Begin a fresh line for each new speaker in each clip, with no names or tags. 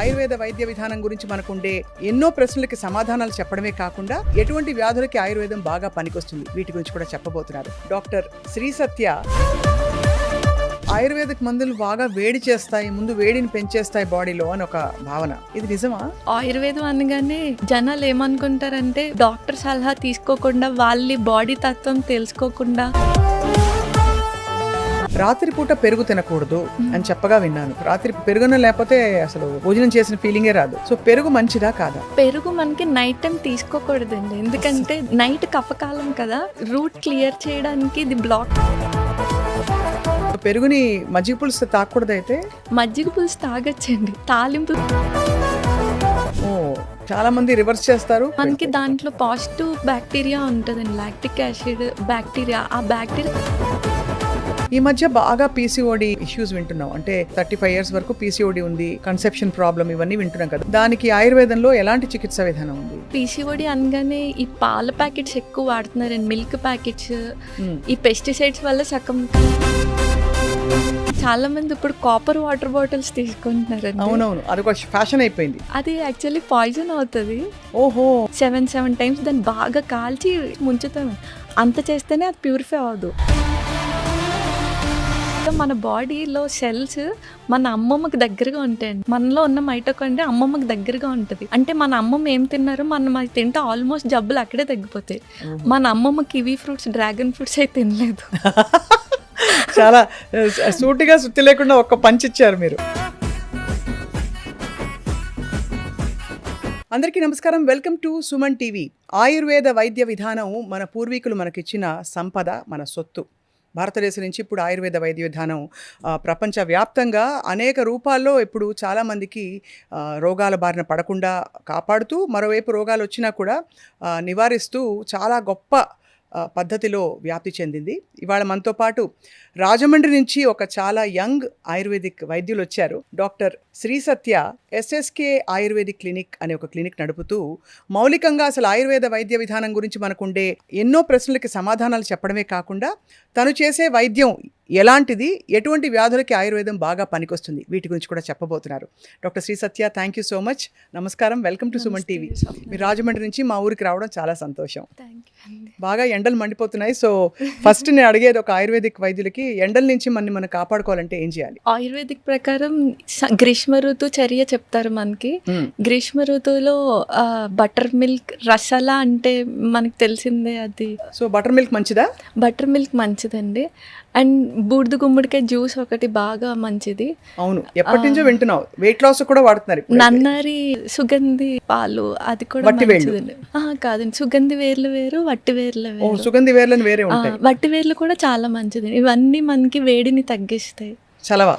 ఆయుర్వేద వైద్య విధానం గురించి మనకుండే ఎన్నో ప్రశ్నలకి సమాధానాలు చెప్పడమే కాకుండా ఎటువంటి వ్యాధులకి ఆయుర్వేదం బాగా పనికొస్తుంది వీటి గురించి కూడా చెప్పబోతున్నారు డాక్టర్ శ్రీ సత్య. ఆయుర్వేదిక్ మందులు బాగా వేడి చేస్తాయి, ముందు వేడిని పెంచేస్తాయి బాడీలో అని ఒక భావన, ఇది నిజమా?
ఆయుర్వేదం అనగానే జనాలు ఏమనుకుంటారంటే డాక్టర్ సలహా తీసుకోకుండా వాళ్ళ బాడీ తత్వం తెలుసుకోకుండా
రాత్రిపూట పెరుగు తినకూడదు అని చెప్పగా విన్నాను. రాత్రి పెరుగున లేకపోతే అసలు భోజనం చేసిన ఫీలింగే రాదు. సో పెరుగు మంచిదా కాదా?
పెరుగు మనకి నైట్ టైం తీసుకోకూడదండి, ఎందుకంటే నైట్ కఫకాలం కదా, రూట్ క్లియర్ చేయడానికి ఇది బ్లాక్.
పెరుగుని మజ్జిగ పులుసు తాగకూడదు అయితే?
మజ్జిగ పులుసు తాగొచ్చండి, తాలింపు.
చాలా మంది రివర్స్ చేస్తారు.
మనకి దాంట్లో పాజిటివ్ బ్యాక్టీరియా ఉంటుందండి, లాక్టిక్ యాసిడ్ బ్యాక్టీరియా. ఆ బ్యాక్టీరియా
ఈ మధ్య బాగా పీసీఓడి ఇష్యూస్ వింటున్నాం. అంటే 35 years వరకు పీసీఓడి ఉంది, కన్సెప్షన్ ప్రాబ్లం, ఇవన్నీ వింటున్నాం కదా. దానికి ఆయుర్వేదంలో ఎలాంటి చికిత్సా విధానం ఉంది?
పీసీఓడి అనగానే ఈ పాల ప్యాకెట్స్ ఎక్కువ వాడుతున్నారండి, మిల్క్ ప్యాకెట్స్. ఈ పెస్టిసైడ్స్ వల్ల సగం చాలా మంది ఇప్పుడు కాపర్ వాటర్ బాటిల్స్ తీసుకుంటున్నారండి.
అవునవును, అది ఒక ఫ్యాషన్ అయిపోయింది.
అది యాక్చువల్లీ పాయిజన్ అవుతుంది.
ఓహో,
7 times దాన్ని బాగా కాల్చి ముంచుతాం, అంత చేస్తేనే అది ప్యూరిఫై అవ్వదు. మన బాడీలో సెల్స్ మన అమ్మమ్మకి దగ్గరగా ఉంటాయండి. మనలో ఉన్న మైటోకాండ్రియా అమ్మమ్మకి దగ్గరగా ఉంటుంది. అంటే మన అమ్మమ్మ ఏం తిన్నారో మనం అది తింటే ఆల్మోస్ట్ జబ్బులు అక్కడే తగ్గిపోతాయి. మన అమ్మమ్మ కివీ ఫ్రూట్స్, డ్రాగన్ ఫ్రూట్స్ అయితే తినలేదు.
చాలా సూటిగా సుత్తి లేకుండా ఒక్క పంచ్ ఇచ్చారు మీరు. అందరికీ నమస్కారం, welcome to Suman TV. Ayurveda వైద్య విధానం మన పూర్వీకులు మనకిచ్చిన సంపద, మన సొత్తు. భారతదేశం నుంచి ఇప్పుడు ఆయుర్వేద వైద్య విధానం ప్రపంచవ్యాప్తంగా అనేక రూపాల్లో ఇప్పుడు చాలామందికి రోగాల బారిన పడకుండా కాపాడుతూ, మరోవైపు రోగాలు వచ్చినా కూడా నివారిస్తూ చాలా గొప్ప పద్ధతిలో వ్యాప్తి చెందింది. ఇవాళ మనతో పాటు రాజమండ్రి నుంచి ఒక చాలా యంగ్ ఆయుర్వేదిక్ వైద్యులు వచ్చారు. Doctor Shri Satya SSK ayurvedic clinic అనే ఒక క్లినిక్ నడుపుతూ మౌలికంగా అసలు ఆయుర్వేద వైద్య విధానం గురించి మనకుండే ఎన్నో ప్రశ్నలకి సమాధానాలు చెప్పడమే కాకుండా తను చేసే వైద్యం ఎలాంటిది, ఎటువంటి వ్యాధులకి ఆయుర్వేదం బాగా పనికొస్తుంది వీటి గురించి కూడా చెప్పబోతున్నారు. Doctor Shri Satya, thank you so much. నమస్కారం, వెల్కమ్ టు సుమన్ టీవీ. మీరు రాజమండ్రి నుంచి మా ఊరికి రావడం చాలా సంతోషం. బాగా ఎండలు మండిపోతున్నాయి. సో ఫస్ట్ నేను అడిగేది, ఒక ఆయుర్వేదిక్ వైద్యులకి ఎండల నుంచి మనం కాపాడుకోవాలంటే ఏం చేయాలి?
ఆయుర్వేదిక్ ప్రకారం గ్రీష్మ ఋతు చర్య చెప్తారు మనకి. గ్రీష్మ ఋతువులో బటర్ మిల్క్, రసాలా అంటే మనకి తెలిసిందే అది. సో
బటర్ మిల్క్ మంచిదా?
బటర్ మిల్క్ మంచిదండి. అండ్ బూడిద గుమ్మడికాయ జ్యూస్ ఒకటి బాగా మంచిది.
అవును, ఎప్పటి నుంచో వింటున్నావు. వెయిట్ లాస్ కూడా వాడుతున్నారు.
నన్నారి సుగంధి పాలు, అది కూడా మంచిదండి. కాదండి, సుగంధి వేర్లు వేరు, వట్టి వేర్లు వేరు.
సుగంధి వేర్లను వేరే ఉంటాయి.
వట్టి వేర్లు కూడా చాలా మంచిది. ఇవన్నీ మనకి వేడిని తగ్గిస్తాయి, చలవ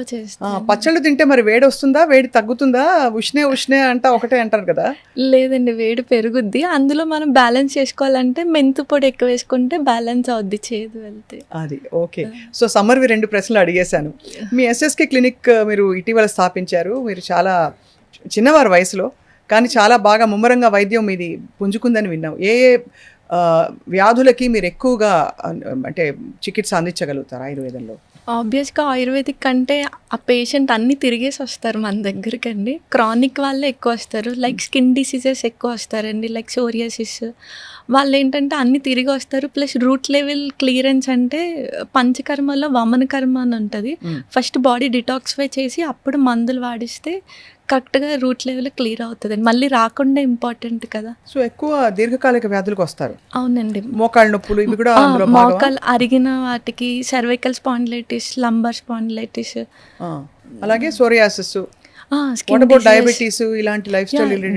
చేస్తాయి.
పచ్చళ్ళు తింటే మరి వేడి వస్తుందా, వేడి తగ్గుతుందా? ఉష్ణే అంట ఒకటే అంటారు కదా.
లేదండి, వేడి పెరుగుద్ది. అందులో మనం బ్యాలెన్స్ చేసుకోవాలంటే మెంతు పొడి ఎక్కువ వేసుకుంటే బ్యాలెన్స్ అవుద్ది, చేదు వెళ్తే.
అది ఓకే. సో సమ్మర్వి 2 ప్రశ్నలు అడిగేశాను. మీ ఎస్ఎస్కే క్లినిక్ మీరు ఇటీవల స్థాపించారు. మీరు చాలా చిన్నవారు వయసులో, కానీ చాలా బాగా ముమ్మరంగా వైద్యం మీది పుంజుకుందని విన్నాం. ఏ వ్యాధులకి మీరు ఎక్కువగా అంటే చికిత్స అందించగలుగుతారు ఆయుర్వేదంలో?
ఆబ్వియస్గా ఆయుర్వేదిక్ అంటే ఆ పేషెంట్ అన్నీ తిరిగేసి వస్తారు మన దగ్గరికి అండి. క్రానిక్ వాళ్ళే ఎక్కువ వస్తారు, లైక్ స్కిన్ డిసీజెస్ ఎక్కువ వస్తారండి, లైక్ సోరియాసిస్. వాళ్ళు ఏంటంటే అన్నీ తిరిగి వస్తారు. ప్లస్ రూట్ లెవెల్ క్లియరెన్స్ అంటే పంచకర్మలో వమన కర్మ అని ఉంటుంది. ఫస్ట్ బాడీ డిటాక్సిఫై చేసి అప్పుడు మందులు వాడిస్తే కరెక్ట్గా రూట్ లెవెల్ క్లియర్ అవుతుంది. మళ్ళీ రాకుండా ఇంపార్టెంట్ కదా.
సో ఎక్కువ దీర్ఘకాలిక వ్యాధులకు వస్తారు.
అవునండి,
మోకాళ్ళ నొప్పులు ఇవి కూడా.
మోకాలు అరిగిన వాటికి సర్వైకల్ స్పాండిలైటిస్, లంబర్ స్పాండిలైటిస్,
అలాగే సోరియాసిస్, డయాబెటీస్, ఇలాంటి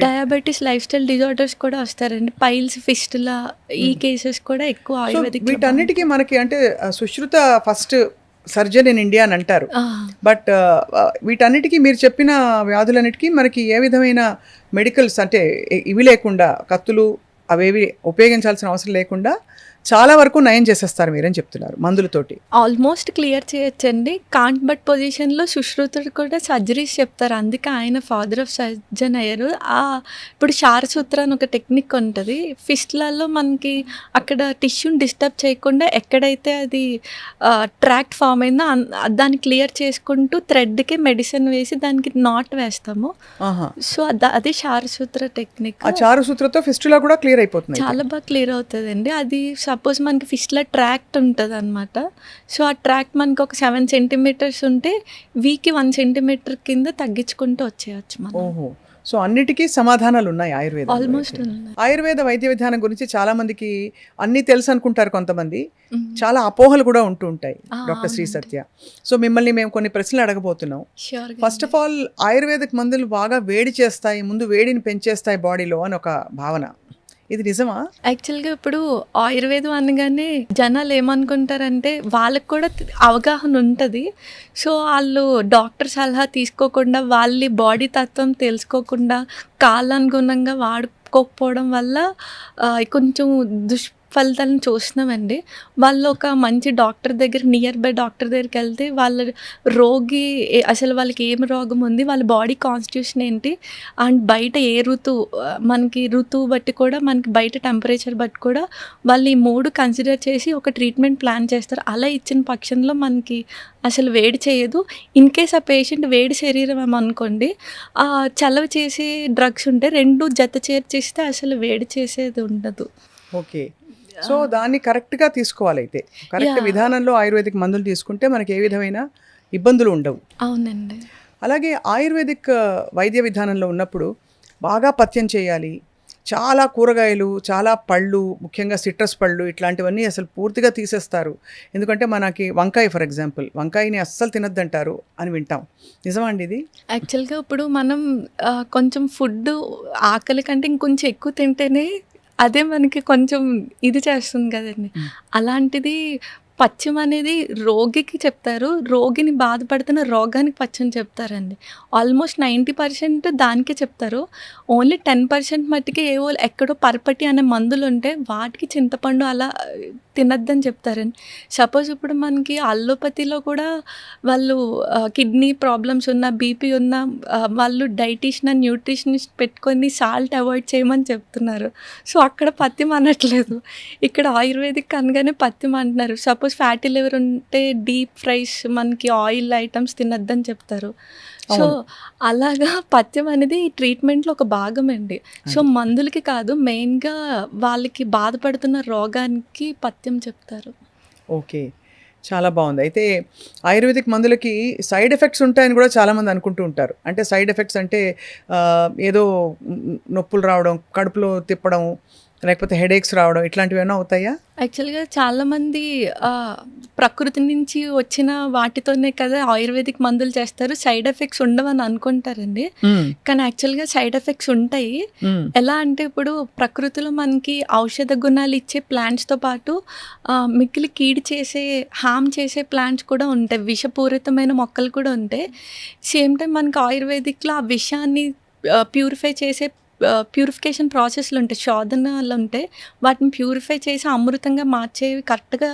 డయాబెటీస్ లైఫ్ స్టైల్ డిజార్డర్స్ కూడా వస్తారండి. పైల్స్, ఫిస్టులా, ఈ కేసెస్ కూడా ఎక్కువ ఆయుర్వేదిక్.
వీటన్నిటికీ మనకి అంటే Sushruta first surgeon in India అని అంటారు. బట్ వీటన్నిటికీ మీరు చెప్పిన వ్యాధులన్నిటికీ మనకి ఏ విధమైన మెడికల్స్ అంటే ఇవి లేకుండా, కత్తులు అవేవి ఉపయోగించాల్సిన అవసరం లేకుండా చాలా వరకు నయం చేసేస్తారు మీరని చెప్తున్నారు మందులతోటి.
ఆల్మోస్ట్ క్లియర్ చేయొచ్చండి. కాంట్ బట్ పొజిషన్లో సుశ్రుతుడు కూడా సర్జరీస్ చెప్తారు, అందుకే ఆయన ఫాదర్ ఆఫ్ సర్జన్ అయ్యారు. ఇప్పుడు శారసూత్ర అని ఒక టెక్నిక్ ఉంటుంది. ఫిస్ట్లలో మనకి అక్కడ టిష్యూని డిస్టర్బ్ చేయకుండా ఎక్కడైతే అది ట్రాక్ట్ ఫామ్ అయిందో దాన్ని క్లియర్ చేసుకుంటూ థ్రెడ్కి మెడిసిన్ వేసి దానికి నాట్ వేస్తాము. సో అదే శారసూత్ర టెక్నిక్.
ఆ చారుసూత్రతో ఫిస్టులా కూడా క్లియర్ అయిపోతుంది.
చాలా బాగా క్లియర్ అవుతుందండి. అది సపోజ్ మనకి ఫిస్ట్లో ట్రాక్ట్ ఉంటుంది అనమాట. సో ఆ ట్రాక్ట్ మనకి ఒక 7 సెంటీమీటర్స్ ఉంటే వీక్కి 1 సెంటీమీటర్ కింద తగ్గించుకుంటూ వచ్చేయచ్చు మనం.
ఓహో, సో అన్నిటికీ సమాధానాలు ఉన్నాయి ఆయుర్వేదం.
ఆల్మోస్ట్ ఉన్నాయి.
ఆయుర్వేద వైద్య విధానం గురించి చాలా మందికి అన్నీ తెలుసు అనుకుంటారు, కొంతమంది చాలా అపోహలు కూడా ఉంటూ ఉంటాయి. డాక్టర్ శ్రీ సత్య, సో మిమ్మల్ని మేము కొన్ని ప్రశ్నలు అడగబోతున్నాం. ఫస్ట్ ఆఫ్ ఆల్, ఆయుర్వేదిక్ మందులు బాగా వేడి చేస్తాయి, ముందు వేడిని పెంచేస్తాయి బాడీలో అని ఒక భావన, ఇది నిజమా?
యాక్చువల్గా ఇప్పుడు ఆయుర్వేదం అనగానే జనాలు ఏమనుకుంటారంటే వాళ్ళకి కూడా అవగాహన ఉంటుంది. సో వాళ్ళు డాక్టర్ సలహా తీసుకోకుండా వాళ్ళ బాడీ తత్వం తెలుసుకోకుండా కాలానుగుణంగా వాడుకోకపోవడం వల్ల కొంచెం ఫలితాలను చూస్తున్నామండి. వాళ్ళు ఒక మంచి డాక్టర్ దగ్గర, నియర్ బై డాక్టర్ దగ్గరికి వెళ్తే వాళ్ళ రోగి అసలు వాళ్ళకి ఏం రోగం ఉంది, వాళ్ళ బాడీ కాన్స్టిట్యూషన్ ఏంటి, అండ్ బయట ఏ మనకి ఋతువు బట్టి కూడా, మనకి బయట టెంపరేచర్ బట్టి కూడా వాళ్ళు ఈ 3 కన్సిడర్ చేసి ఒక ట్రీట్మెంట్ ప్లాన్ చేస్తారు. అలా ఇచ్చిన పక్షంలో మనకి అసలు వేడి చేయదు. ఇన్ కేస్ ఆ పేషెంట్ వేడి శరీరం ఏమనుకోండి, చలవ చేసే డ్రగ్స్ ఉంటే 2 జత చేర్చిస్తే అసలు వేడి చేసేది ఉండదు.
ఓకే, సో దాన్ని కరెక్ట్గా తీసుకోవాలి. అయితే కరెక్ట్ విధానంలో ఆయుర్వేదిక్ మందులు తీసుకుంటే మనకి ఏ విధమైన ఇబ్బందులు ఉండవు.
అవునండి.
అలాగే ఆయుర్వేదిక్ వైద్య విధానంలో ఉన్నప్పుడు బాగా పథ్యం చేయాలి, చాలా కూరగాయలు, చాలా పళ్ళు, ముఖ్యంగా సిట్రస్ పళ్ళు ఇట్లాంటివన్నీ అసలు పూర్తిగా తీసేస్తారు. ఎందుకంటే మనకి వంకాయ, ఫర్ ఎగ్జాంపుల్, వంకాయని అస్సలు తినొద్దంటారు అని వింటాం. నిజమా అండి ఇది?
యాక్చువల్గా ఇప్పుడు మనం కొంచెం ఫుడ్ ఆకలి కంటే ఇంకొంచెం ఎక్కువ తింటేనే అదే మనకి కొంచెం ఇది చేస్తుంది కదండి. అలాంటిది పథ్యం అనేది రోగికి చెప్తారు, రోగిని బాధపడుతున్న రోగానికి పథ్యం చెప్తారండి. ఆల్మోస్ట్ 90% దానికే చెప్తారు. ఓన్లీ 10% మట్టికి ఏవో ఎక్కడో పరపటి అనే మందులు ఉంటే వాటికి చింతపండు అలా తినద్దని చెప్తారండి. సపోజ్ ఇప్పుడు మనకి అల్లోపతిలో కూడా వాళ్ళు కిడ్నీ ప్రాబ్లమ్స్ ఉన్న, బీపీ ఉన్న వాళ్ళు డైటీషియన్ అండ్ న్యూట్రిషనిస్ట్ పెట్టుకొని సాల్ట్ అవాయిడ్ చేయమని చెప్తున్నారు. సో అక్కడ పథ్యం అనట్లేదు, ఇక్కడ ఆయుర్వేదిక్ అనగానే పథ్యం అంటున్నారు. సపోజ్ ఫ్యాటీ లివర్ ఉంటే డీప్ ఫ్రైస్, మనకి ఆయిల్ ఐటమ్స్ తినద్దని చెప్తారు. సో అలాగా పథ్యం అనేది ఈ ట్రీట్మెంట్లో ఒక భాగం అండి. సో మందులకి కాదు, మెయిన్గా వాళ్ళకి బాధపడుతున్న రోగానికి పథ్యం చెప్తారు.
ఓకే, చాలా బాగుంది. అయితే ఆయుర్వేదిక్ మందులకి సైడ్ ఎఫెక్ట్స్ ఉంటాయని కూడా చాలామంది అనుకుంటూ ఉంటారు. అంటే సైడ్ ఎఫెక్ట్స్ అంటే ఏదో నొప్పులు రావడం, కడుపులో తిప్పడం, లేకపోతే హెడేక్స్ రావడం, ఇట్లాంటివి ఏమైనా అవుతాయా?
యాక్చువల్గా చాలామంది ప్రకృతి నుంచి వచ్చిన వాటితోనే కదా ఆయుర్వేదిక్ మందులు చేస్తారు, సైడ్ ఎఫెక్ట్స్ ఉండవని అనుకుంటారండి. కానీ యాక్చువల్గా సైడ్ ఎఫెక్ట్స్ ఉంటాయి. ఎలా అంటే ఇప్పుడు ప్రకృతిలో మనకి ఔషధ గుణాలు ఇచ్చే ప్లాంట్స్తో పాటు మిక్కిలి కీడి చేసే, హామ్ చేసే ప్లాంట్స్ కూడా ఉంటాయి, విషపూరితమైన మొక్కలు కూడా ఉంటాయి. సేమ్ టైం మనకి ఆయుర్వేదిక్లో ఆ విషాన్ని ప్యూరిఫై చేసే ప్యూరిఫికేషన్ ప్రాసెస్లు ఉంటాయి, శోధనలు ఉంటాయి. వాటిని ప్యూరిఫై చేసి అమృతంగా మార్చేవి కరెక్ట్గా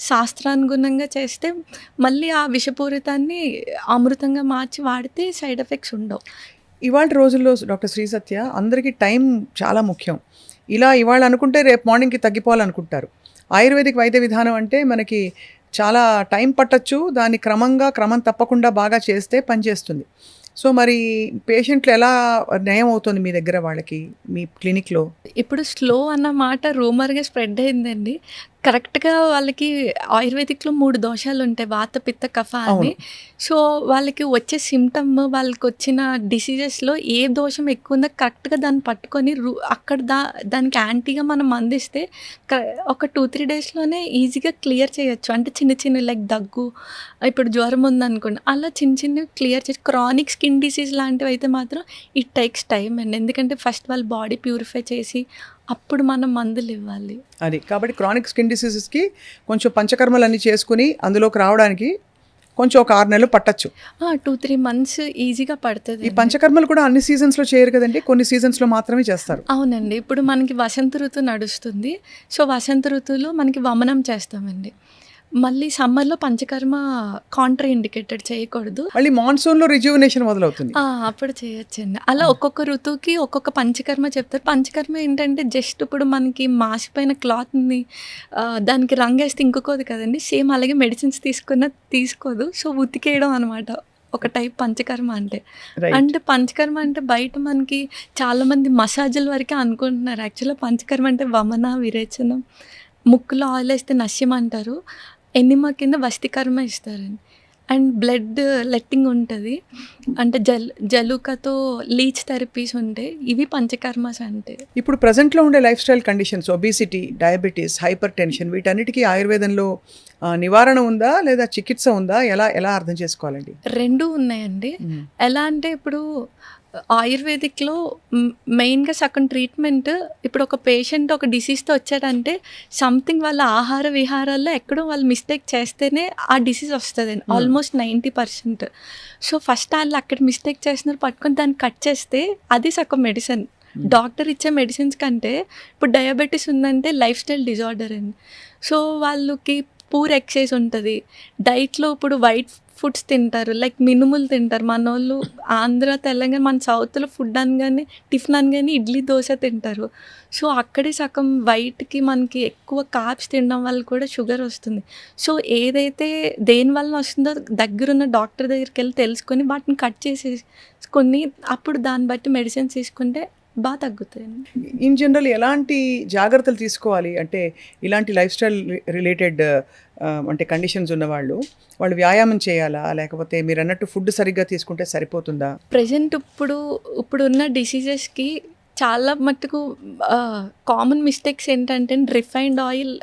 శాస్త్రానుగుణంగా చేస్తే మళ్ళీ ఆ విషపూరితాన్ని అమృతంగా మార్చి వాడితే సైడ్ ఎఫెక్ట్స్ ఉండవు.
ఇవాళ రోజుల్లో డాక్టర్ శ్రీ సత్య, అందరికీ టైం చాలా ముఖ్యం. ఇలా ఇవాళ అనుకుంటే రేపు మార్నింగ్కి తగ్గిపోవాలనుకుంటారు. ఆయుర్వేదిక్ వైద్య విధానం అంటే మనకి చాలా టైం పట్టచ్చు, దాన్ని క్రమం తప్పకుండా బాగా చేస్తే పనిచేస్తుంది. సో మరి పేషెంట్లు ఎలా నయం అవుతుంది మీ దగ్గర వాళ్ళకి, మీ క్లినిక్లో?
ఇప్పుడు స్లో అన్న మాట రూమర్గా స్ప్రెడ్ అయిందండి. కరెక్ట్గా వాళ్ళకి ఆయుర్వేదిక్లో 3 దోషాలు ఉంటాయి, వాత పిత్త కఫ అని. సో వాళ్ళకి వచ్చే సిమ్టమ్, వాళ్ళకి వచ్చిన డిసీజెస్లో ఏ దోషం ఎక్కువ ఉందో కరెక్ట్గా దాన్ని పట్టుకొని అక్కడ దానికి యాంటీగా మనం అందిస్తే ఒక 2-3 డేస్లోనే ఈజీగా క్లియర్ చేయొచ్చు. అంటే చిన్న లైక్ దగ్గు, ఇప్పుడు జ్వరం ఉందనుకోండి, అలా చిన్న క్లియర్ చేసి. క్రానిక్ స్కిన్ డిసీజ్ లాంటివి అయితే మాత్రం ఇట్ టేక్స్ టైం అండి. ఎందుకంటే ఫస్ట్ వాళ్ళ బాడీ ప్యూరిఫై చేసి అప్పుడు మనం మందులు ఇవ్వాలి.
అది కాబట్టి క్రానిక్ స్కిన్ డిసీజెస్కి కొంచెం పంచకర్మలు అన్నీ చేసుకుని అందులోకి రావడానికి కొంచెం ఒక 6 నెలలు పట్టచ్చు.
2-3 మంత్స్ ఈజీగా
ఈ
పడుతుంది.
పంచకర్మలు కూడా అన్ని సీజన్స్లో చేయరు కదండి, కొన్ని సీజన్స్లో మాత్రమే చేస్తారు.
అవునండి. ఇప్పుడు మనకి వసంత ఋతువు నడుస్తుంది. సో, వసంత ఋతువులో మనకి వమనం చేస్తామండి. మళ్ళీ సమ్మర్‌లో పంచకర్మ కాంట్రా ఇండికేటెడ్ చేయకూడదు.
మళ్ళీ మాన్సూన్లో రిజ్యూవనేషన్ మొదలవుతుంది.
అప్పుడు చేయొచ్చండి. అలా ఒక్కొక్క ఋతువుకి ఒక్కొక్క పంచకర్మ చెప్తారు. పంచకర్మ ఏంటంటే జస్ట్ ఇప్పుడు మనకి మాసిపోయిన క్లాత్‌ని దానికి రంగేస్తే ఇంకుకోదు కదండీ! సేమ్ అలాగే మెడిసిన్స్ తీసుకున్న తీసుకోదు. సో, ఉతికేయడం అనమాట ఒక టైప్ పంచకర్మ అంటే.
రైట్.
అంటే పంచకర్మ అంటే బయట మనకి చాలామంది మసాజుల వరకే అనుకుంటున్నారు. యాక్చువల్‌గా పంచకర్మ అంటే వమన, విరేచనం, ముక్కులో ఆయిల్ వేస్తే నశ్యం అంటారు. ఎనిమా కింద వస్తికర్మ ఇస్తారండి. అండ్ బ్లడ్ లెట్టింగ్ ఉంటుంది. అంటే జలుకతో లీచ్ థెరపీస్ ఉంటాయి. ఇవి పంచకర్మస్ అంటే.
ఇప్పుడు ప్రజెంట్లో ఉండే life style conditions, obesity, diabetes, hyper tension, వీటన్నిటికీ ఆయుర్వేదంలో నివారణ ఉందా లేదా చికిత్స ఉందా? ఎలా ఎలా అర్థం చేసుకోవాలండి?
2 ఉన్నాయండి. ఎలా అంటే ఇప్పుడు ఆయుర్వేదిక్‌లో మెయిన్‌గా సగం ట్రీట్మెంట్ ఇప్పుడు ఒక పేషెంట్ ఒక డిసీజ్‌తో వచ్చాడంటే సంథింగ్ వాళ్ళ ఆహార విహారాల్లో ఎక్కడో వాళ్ళు మిస్టేక్ చేస్తేనే ఆ డిసీజ్ వస్తదండి. ఆల్మోస్ట్ 90%. సో, ఫస్ట్ ఆళ్ళు అక్కడ మిస్టేక్ చేస్తున్నారు పట్టుకొని దాన్ని కట్ చేస్తే అది సగం మెడిసిన్. డాక్టర్ ఇచ్చే మెడిసిన్స్ కంటే ఇప్పుడు డయాబెటీస్ ఉందంటే లైఫ్ స్టైల్ డిజార్డర్ అండి. సో, వాళ్ళకి పూర్ ఎక్సైజ్ ఉంటుంది. డైట్‌లో ఇప్పుడు వైట్ ఫుడ్స్ తింటారు. లైక్ మినుములు తింటారు. మనోళ్ళు ఆంధ్ర, తెలంగాణ, మన సౌత్‌లో ఫుడ్ అనగానే టిఫిన్ అనగానే ఇడ్లీ, దోస తింటారు. సో, అక్కడే సగం వైట్‌కి మనకి ఎక్కువ కార్బ్స్ తినడం వల్ల కూడా షుగర్ వస్తుంది. సో, ఏదైతే దేనివల్ల వస్తుందో దగ్గరున్న డాక్టర్ దగ్గరికెళ్ళి తెలుసుకొని వాటిని కట్ చేసేసుకొని అప్పుడు దాన్ని బట్టి మెడిసిన్స్ తీసుకుంటే బాగా తగ్గుతాయండి.
ఇన్ జనరల్ ఎలాంటి జాగ్రత్తలు తీసుకోవాలి అంటే ఇలాంటి లైఫ్ స్టైల్ రిలేటెడ్ అంటే కండిషన్స్ ఉన్నవాళ్ళు వాళ్ళు వ్యాయామం చేయాలా, లేకపోతే మీరు అన్నట్టు ఫుడ్ సరిగ్గా తీసుకుంటే సరిపోతుందా?
ప్రెజెంట్ ఇప్పుడున్న డిసీజెస్‌కి చాలా మట్టుకు కామన్ మిస్టేక్స్ ఏంటంటే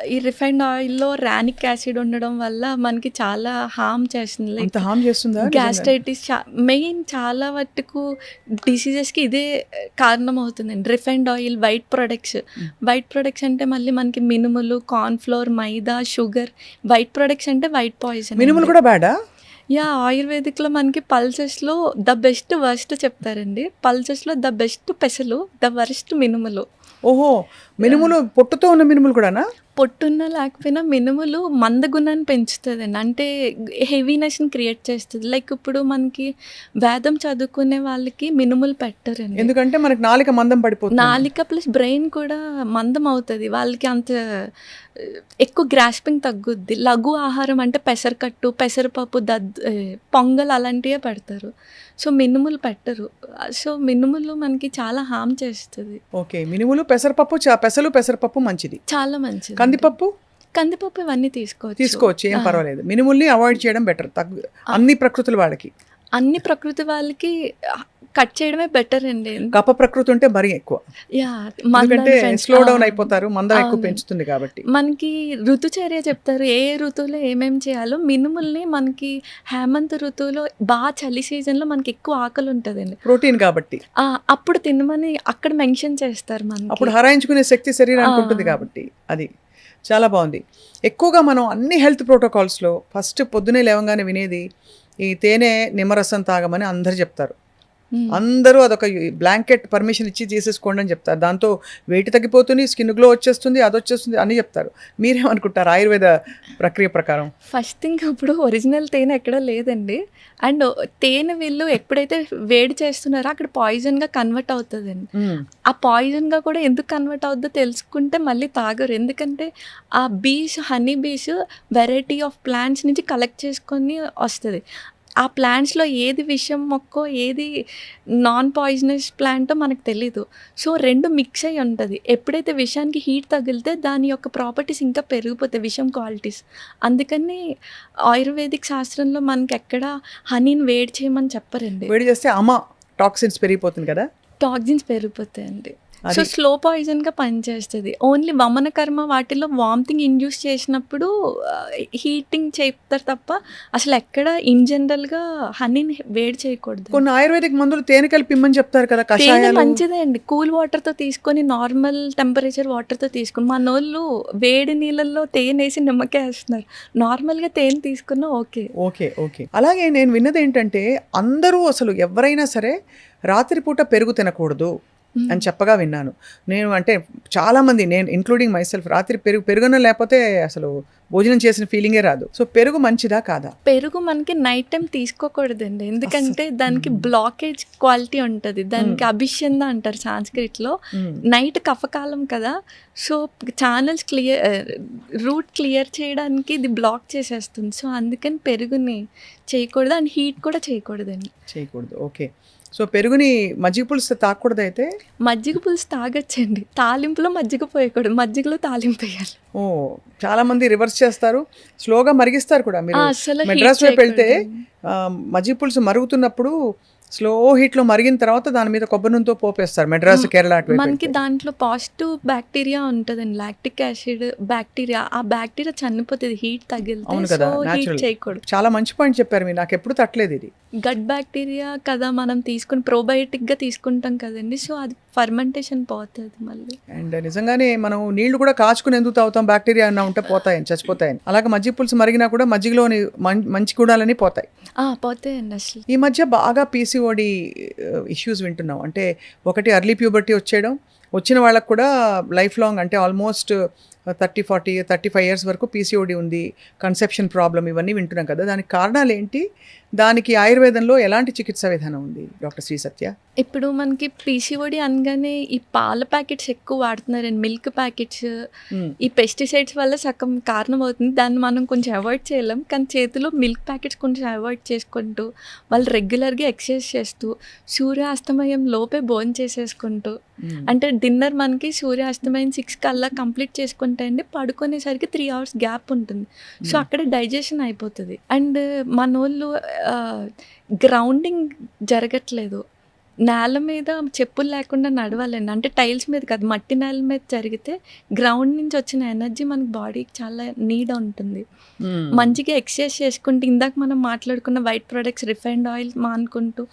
ఈ రిఫైన్డ్ ఆయిల్‌లో రానిక్ యాసిడ్ ఉండడం వల్ల మనకి చాలా హార్మ్ చేస్తుంది. లైక్
అంత హార్మ్ చేస్తుందా?
గ్యాస్ట్రైటిస్ మెయిన్ చాలా మట్టుకు డిసీజెస్‌కి ఇదే కారణం అవుతుందండి. రిఫైన్డ్ ఆయిల్, వైట్ ప్రొడక్ట్స్ అంటే మళ్ళీ మనకి మినుములు, కార్న్ ఫ్లోర్, మైదా, షుగర్. వైట్ ప్రొడక్ట్స్ అంటే వైట్ పాయిజన్.
మినుములు కూడా బ్యాడా?
ఆయుర్వేదిక్‌లో మనకి పల్సెస్‌లో ద బెస్ట్, వర్స్ట్ చెప్తారండి. పల్సెస్‌లో ద బెస్ట్ పెసలు, ద వర్స్ట్ మినుములు.
ఓహో, మినుములు పొట్టుతో ఉన్న మినుములు కూడానా?
పొట్టున్న లేకపోయినా మినుములు మందగుణాన్ని పెంచుతుందండి. అంటే హెవీనెస్‌ని క్రియేట్ చేస్తుంది. లైక్ ఇప్పుడు మనకి వేదం చదువుకునే వాళ్ళకి మినుములు పెట్టరండి.
ఎందుకంటే మనకి నాలుక మందం పడిపోతుంది.
నాలిక ప్లస్ బ్రెయిన్ కూడా మందం అవుతుంది. వాళ్ళకి అంత ఎక్కువ గ్రాస్పింగ్ తగ్గుద్ది. లఘు ఆహారం అంటే పెసరకట్టు, పెసరపప్పు, పొంగల్ అలాంటివే పెడతారు. సో, మినుములు పెట్టరు. సో, మినుములు మనకి చాలా హార్మ్ చేస్తుంది.
ఓకే, మినుములు, పెసరపప్పు, పెసలు, పెసరపప్పు మంచిది.
చాలా మంచిది. కందిపప్పు ఇవన్నీ
తీసుకోవచ్చు, ఏం పర్వాలేదు. మినుముల్ని అవాయిడ్ చేయడం బెటర్. అన్ని ప్రకృతుల వాళ్ళకి
అన్ని ప్రకృతి వాళ్ళకి కట్ చేయడమే బెటర్ అండి.
కప ప్రకృతి ఉంటే మరీ ఎక్కువ, ఎందుకంటే స్లో డౌన్ అయిపోతారు, మందం ఎక్కువ పెంచుతుంది కాబట్టి.
మనకి ఋతుచర్య చెప్తారు, ఏ ఋతువులో ఏమేమి చేయాలో. మినుముల్ని మనకి హేమంత ఋతువులో బాగా చలి సీజన్లో మనకి ఎక్కువ ఆకలి ఉంటుందండి,
ప్రోటీన్ కాబట్టి.
అప్పుడు తినమని అక్కడ మెన్షన్ చేస్తారు. మనకి
అప్పుడు హరాయించుకునే శక్తి శరీరానికి ఉంటుంది కాబట్టి. అది చాలా బాగుంది. ఎక్కువగా మనం అన్ని హెల్త్ ప్రోటోకాల్స్లో ఫస్ట్ పొద్దునే లేవగానే వినేది ఈ తేనె నిమ్మరసం తాగమని అందరు చెప్తారు. అందరూ అదొక బ్లాంకెట్ పర్మిషన్ ఇచ్చి చేసేసుకోండి అని చెప్తారు. దాంతో వెయిట్ తగ్గిపోతుంది, స్కిన్ గ్లో వచ్చేస్తుంది, అది వచ్చేస్తుంది అని చెప్తారు. మీరేమనుకుంటారు ఆయుర్వేద ప్రక్రియ ప్రకారం?
ఫస్ట్ థింగ్, ఇప్పుడు ఒరిజినల్ తేనె ఎక్కడ లేదండి. అండ్ తేనె వీళ్ళు ఎప్పుడైతే వేడి చేస్తున్నారో అక్కడ పాయిజన్గా కన్వర్ట్ అవుతుందండి. ఆ పాయిజన్గా కూడా ఎందుకు కన్వర్ట్ అవుతుందో తెలుసుకుంటే మళ్ళీ తాగరు. ఎందుకంటే ఆ honey bees variety of plants నుంచి కలెక్ట్ చేసుకొని వస్తుంది. ఆ ప్లాంట్స్లో ఏది విషం మొక్కో ఏది నాన్ పాయిజనస్ ప్లాంటో మనకు తెలీదు. సో, 2 మిక్స్ అయ్యి ఉంటుంది. ఎప్పుడైతే విషానికి హీట్ తగిలితే దాని యొక్క ప్రాపర్టీస్ ఇంకా పెరిగిపోతాయి, విషం క్వాలిటీస్. అందుకని ఆయుర్వేదిక్ శాస్త్రంలో మనకి ఎక్కడ హనీని వేడి చేయమని చెప్పరండి.
వేడి చేస్తే టాక్సిన్స్ పెరిగిపోతుంది కదా.
టాక్సిన్స్ పెరిగిపోతాయండి. సో స్లో పాయిజన్గా పనిచేస్తుంది. ఓన్లీ వమన కర్మ వాటిలో వామిటింగ్ ఇండ్యూస్ చేసినప్పుడు హీటింగ్ చేస్తారు తప్ప అసలు ఎక్కడ ఇన్ జనరల్గా హనీని వేడి చేయకూడదు.
కొన్ని ఆయుర్వేదిక్ మందులు తేనె కలిపి ఇమ్మని చెప్తారు కదా,
తేనె
కషాయాలు.
మంచిదే అండి, కూల్ వాటర్తో తీసుకొని నార్మల్ టెంపరేచర్ వాటర్తో తీసుకొని, మనోళ్ళు వేడి నీళ్ళల్లో తేనె వేసి నిమ్మకాయ వేస్తున్నారు, నార్మల్గా తేనె తీసుకున్నా ఓకే.
Okay okay. అలాగే నేను విన్నది ఏంటంటే అందరూ అసలు ఎవరైనా సరే రాత్రిపూట పెరుగు తినకూడదు అని చెప్పగా విన్నాను నేను. అంటే చాలామంది, నేను ఇంక్లూడింగ్ మైసెల్ఫ్, రాత్రి పెరుగున లేకపోతే అసలు భోజనం చేసిన ఫీలింగే రాదు. సో పెరుగు మంచిదా కాదా?
పెరుగు మనకి నైట్ టైం తీసుకోకూడదండి, ఎందుకంటే దానికి బ్లాకేజ్ క్వాలిటీ ఉంటుంది, దానికి అభిషంద అంటారు సాంస్క్రిట్లో. నైట్ కఫకాలం కదా, సో ఛానల్స్ రూట్ క్లియర్ చేయడానికి ఇది బ్లాక్ చేసేస్తుంది. సో అందుకని పెరుగుని చేయకూడదు అండ్ హీట్ కూడా చేయకూడదండి.
చేయకూడదు. ఓకే. సో పెరుగుని మజ్జిగ పులుసు తాగకూడదు అయితే?
మజ్జిగ పులుసు తాగొచ్చండి, తాలింపులో మజ్జిగ పోయకూడదు, మజ్జిగలో తాలింపు వేయాలి.
ఓ, చాలా మంది రివర్స్ చేస్తారు, స్లోగా మరిగిస్తారు కూడా. మీరు
అసలు
మెడ్రాస్ వైపు వెళ్తే మజ్జిగ పులుసు మరుగుతున్నప్పుడు స్లో హీట్లో మరిగిన తర్వాత దాని మీద కొబ్బరి నూనెతో పోపేస్తారు, మెడ్రాస్ కేరళ అటువైపు
మనకి
వెళ్తే.
దాంట్లో పాజిటివ్ బ్యాక్టీరియా ఉంటుందండి, లాక్టిక్ యాసిడ్ బ్యాక్టీరియా, ఆ బ్యాక్టీరియా చనిపోతుంది హీట్ తగిలితే.
అవును కదా,
సో హీట్
న్యాచురల్.
చేయకూడదు.
చాలా మంచి పాయింట్ చెప్పారు మీరు, నాకు ఎప్పుడు తట్టలేదు ఇది.
గట్ బ్యాక్టీరియా కదా మనం తీసుకుని ప్రోబయోటిక్గా తీసుకుంటాం కదండి, సో అది ఫర్మెంటేషన్ పోతుంది మళ్ళీ.
అండ్ నిజంగానే మనం నీళ్లు కూడా కాచుకుని ఎందుకు తాగుతాం, బ్యాక్టీరియా అన్న ఉంటే పోతాయని, చచ్చిపోతాయని. అలాగే మజ్జిగ పులుసు మరిగినా కూడా మజ్జిగలోని మంచి గుణాలని పోతాయి.
పోతాయండి. అసలు
ఈ మధ్య బాగా పీసీఓడి ఇష్యూస్ వింటున్నాం. అంటే ఒకటి అర్లీ ప్యూబర్టీ వచ్చేయడం, వచ్చిన వాళ్ళకు కూడా లైఫ్ లాంగ్, అంటే ఆల్మోస్ట్ 30, 40, 35 ఇయర్స్ వరకు పీసీఓడి ఉంది, కన్సెప్షన్ ప్రాబ్లం, ఇవన్నీ వింటున్నాం కదా. దానికి కారణాలు ఏంటి? దానికి ఆయుర్వేదంలో ఎలాంటి చికిత్సా విధానం ఉంది డాక్టర్ శ్రీ సత్య?
ఇప్పుడు మనకి పీసీఓడి అనగానే ఈ పాల ప్యాకెట్స్ ఎక్కువ వాడుతున్నారండి, మిల్క్ ప్యాకెట్స్, ఈ పెస్టిసైడ్స్ వల్ల సగం కారణం అవుతుంది. దాన్ని మనం కొంచెం అవాయిడ్ చేయలేం, కానీ చేతిలో మిల్క్ ప్యాకెట్స్ కొంచెం అవాయిడ్ చేసుకుంటూ, వాళ్ళు రెగ్యులర్గా ఎక్సర్సైజ్ చేస్తూ, సూర్యాస్తమయం లోపే భోజనం చేసేసుకుంటూ, అంటే డిన్నర్ మనకి సూర్యాస్తమయం 6 కల్లా కంప్లీట్ చేసుకుంటే అండి, పడుకునేసరికి 3 hours గ్యాప్ ఉంటుంది, సో అక్కడ డైజెషన్ అయిపోతుంది. అండ్ మనోళ్ళు గ్రౌండింగ్ జరగట్లేదు, నేల మీద చెప్పులు లేకుండా నడవాలండి, అంటే టైల్స్ మీద కాదు, మట్టి నేల మీద జరిగితే గ్రౌండ్ నుంచి వచ్చిన ఎనర్జీ మనకి బాడీకి చాలా నీడ్ ఉంటుంది. మంచిగా ఎక్సర్సైజ్ చేసుకుంటూ, ఇందాక మనం మాట్లాడుకున్న వైట్ ప్రొడక్ట్స్, రిఫైన్డ్ ఆయిల్ మానుకుంటూ,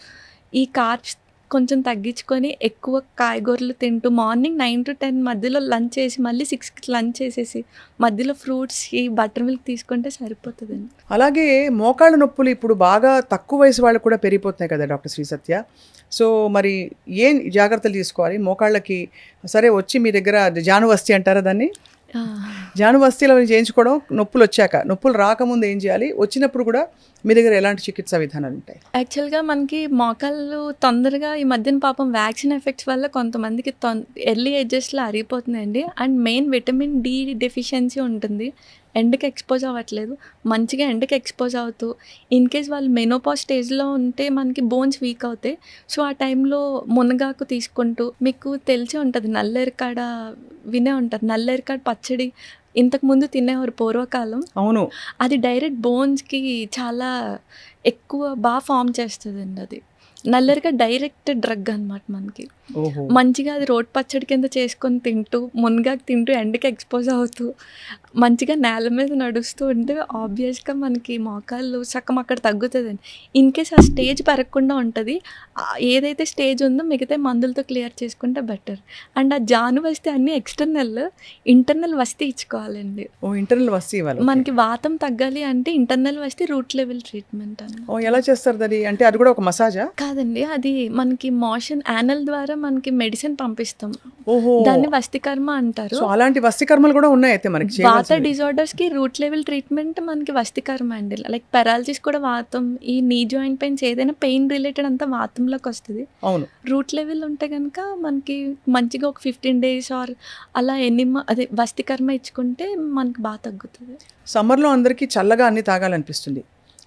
ఈ కార్బ్స్ కొంచెం తగ్గించుకొని ఎక్కువ కాయగూరలు తింటూ, మార్నింగ్ 9 to 10 మధ్యలో లంచ్ చేసి మళ్ళీ 6కి లంచ్ చేసేసి మధ్యలో ఫ్రూట్స్, ఈ బటర్ మిల్క్ తీసుకుంటే సరిపోతుందండి.
అలాగే మోకాళ్ళ నొప్పులు ఇప్పుడు బాగా తక్కువ వయసు వాళ్ళకు కూడా పెరిగిపోతున్నాయి కదా డాక్టర్ శ్రీ సత్య. సో మరి ఏం జాగ్రత్తలు తీసుకోవాలి మోకాళ్ళకి? సరే, వచ్చి మీ దగ్గర జానువస్తి అంటారా దాన్ని, జానువస్తిలో చేయించుకోవడం, నొప్పులు వచ్చాక, నొప్పులు రాకముందు ఏం చేయాలి, వచ్చినప్పుడు కూడా మీ దగ్గర ఎలాంటి చికిత్సా విధానాలు ఉంటాయి?
యాక్చువల్గా మనకి మోకాళ్ళు తొందరగా ఈ మధ్యన పాపం వ్యాక్సిన్ ఎఫెక్ట్స్ వల్ల కొంతమందికి ఎర్లీ ఏజెస్లో అరిగిపోతున్నాయండి. And main vitamin D deficiency ఉంటుంది, ఎండకి ఎక్స్పోజ్ అవ్వట్లేదు, మంచిగా ఎండకి ఎక్స్పోజ్ అవుతూ, ఇన్ కేస్ వాళ్ళు మెనోపాజ్ స్టేజ్లో ఉంటే మనకి బోన్స్ వీక్ అవుతాయి. సో ఆ టైంలో మునగాకు తీసుకుంటూ, మీకు తెలిసి ఉంటుంది నల్లేరికాడ, వినే ఉంటారు నల్లేరికాడ పచ్చడి, ఇంతకుముందు తినేవారు పూర్వకాలం.
అవును,
అది డైరెక్ట్ బోన్స్కి చాలా ఎక్కువ బాగా ఫామ్ చేస్తుందండి. అది నల్లరిగా డైరెక్ట్ డ్రగ్ అనమాట మనకి. మంచిగా అది రోడ్ పచ్చడి కింద చేసుకొని తింటూ, మునగాకు తింటూ, ఎండకి ఎక్స్పోజ్ అవుతూ, మంచిగా నేల మీద నడుస్తూ ఉంటే ఆబ్వియస్గా మనకి మోకాళ్ళు సగం అక్కడ తగ్గుతుందండి. ఇన్ కేస్ ఆ స్టేజ్ పెరగకుండా ఉంటుంది, ఏదైతే స్టేజ్ ఉందో మిగతా మందులతో క్లియర్ చేసుకుంటే బెటర్. అండ్ ఆ జాను వస్తే అన్నీ ఎక్స్టర్నల్, ఇంటర్నల్ వస్తే ఇచ్చుకోవాలండి.
ఇంటర్నల్ వస్తే ఇవ్వాలి.
మనకి వాతం తగ్గాలి అంటే ఇంటర్నల్ వస్తే రూట్ లెవెల్ ట్రీట్మెంట్ అని.
ఎలా చేస్తారు అది? అంటే అది కూడా ఒక మసాజా?
కాదండి, అది మనకి మోషన్ యానల్ ద్వారా మనకి మెడిసిన్ పంపిస్తాం,
ఓహో,
దాన్ని వస్తికర్మ అంటారు.
అలాంటి వస్తికర్మలు కూడా ఉన్నాయి అయితే మనకి.
వాత డిజార్డర్స్ కి రూట్ లెవెల్ ట్రీట్మెంట్ మనకి వస్తికర్మ అండి. లైక్ పెరాలసిస్ కూడా వాతం, ఈ నీ జాయింట్ పెయిన్స్ ఏదైనా పెయిన్ రిలేటెడ్ అంతా వాతంలోకి వస్తుంది.
అవును,
రూట్ లెవెల్ ఉంటే కనుక మనకి మంచిగా ఒక 15 days ఆర్ అలా అదే వస్తికర్మ ఇచ్చుకుంటే మనకి బాగా తగ్గుతుంది.
సమ్మర్లో అందరికీ చల్లగా అన్ని తాగాలనిపిస్తుంది,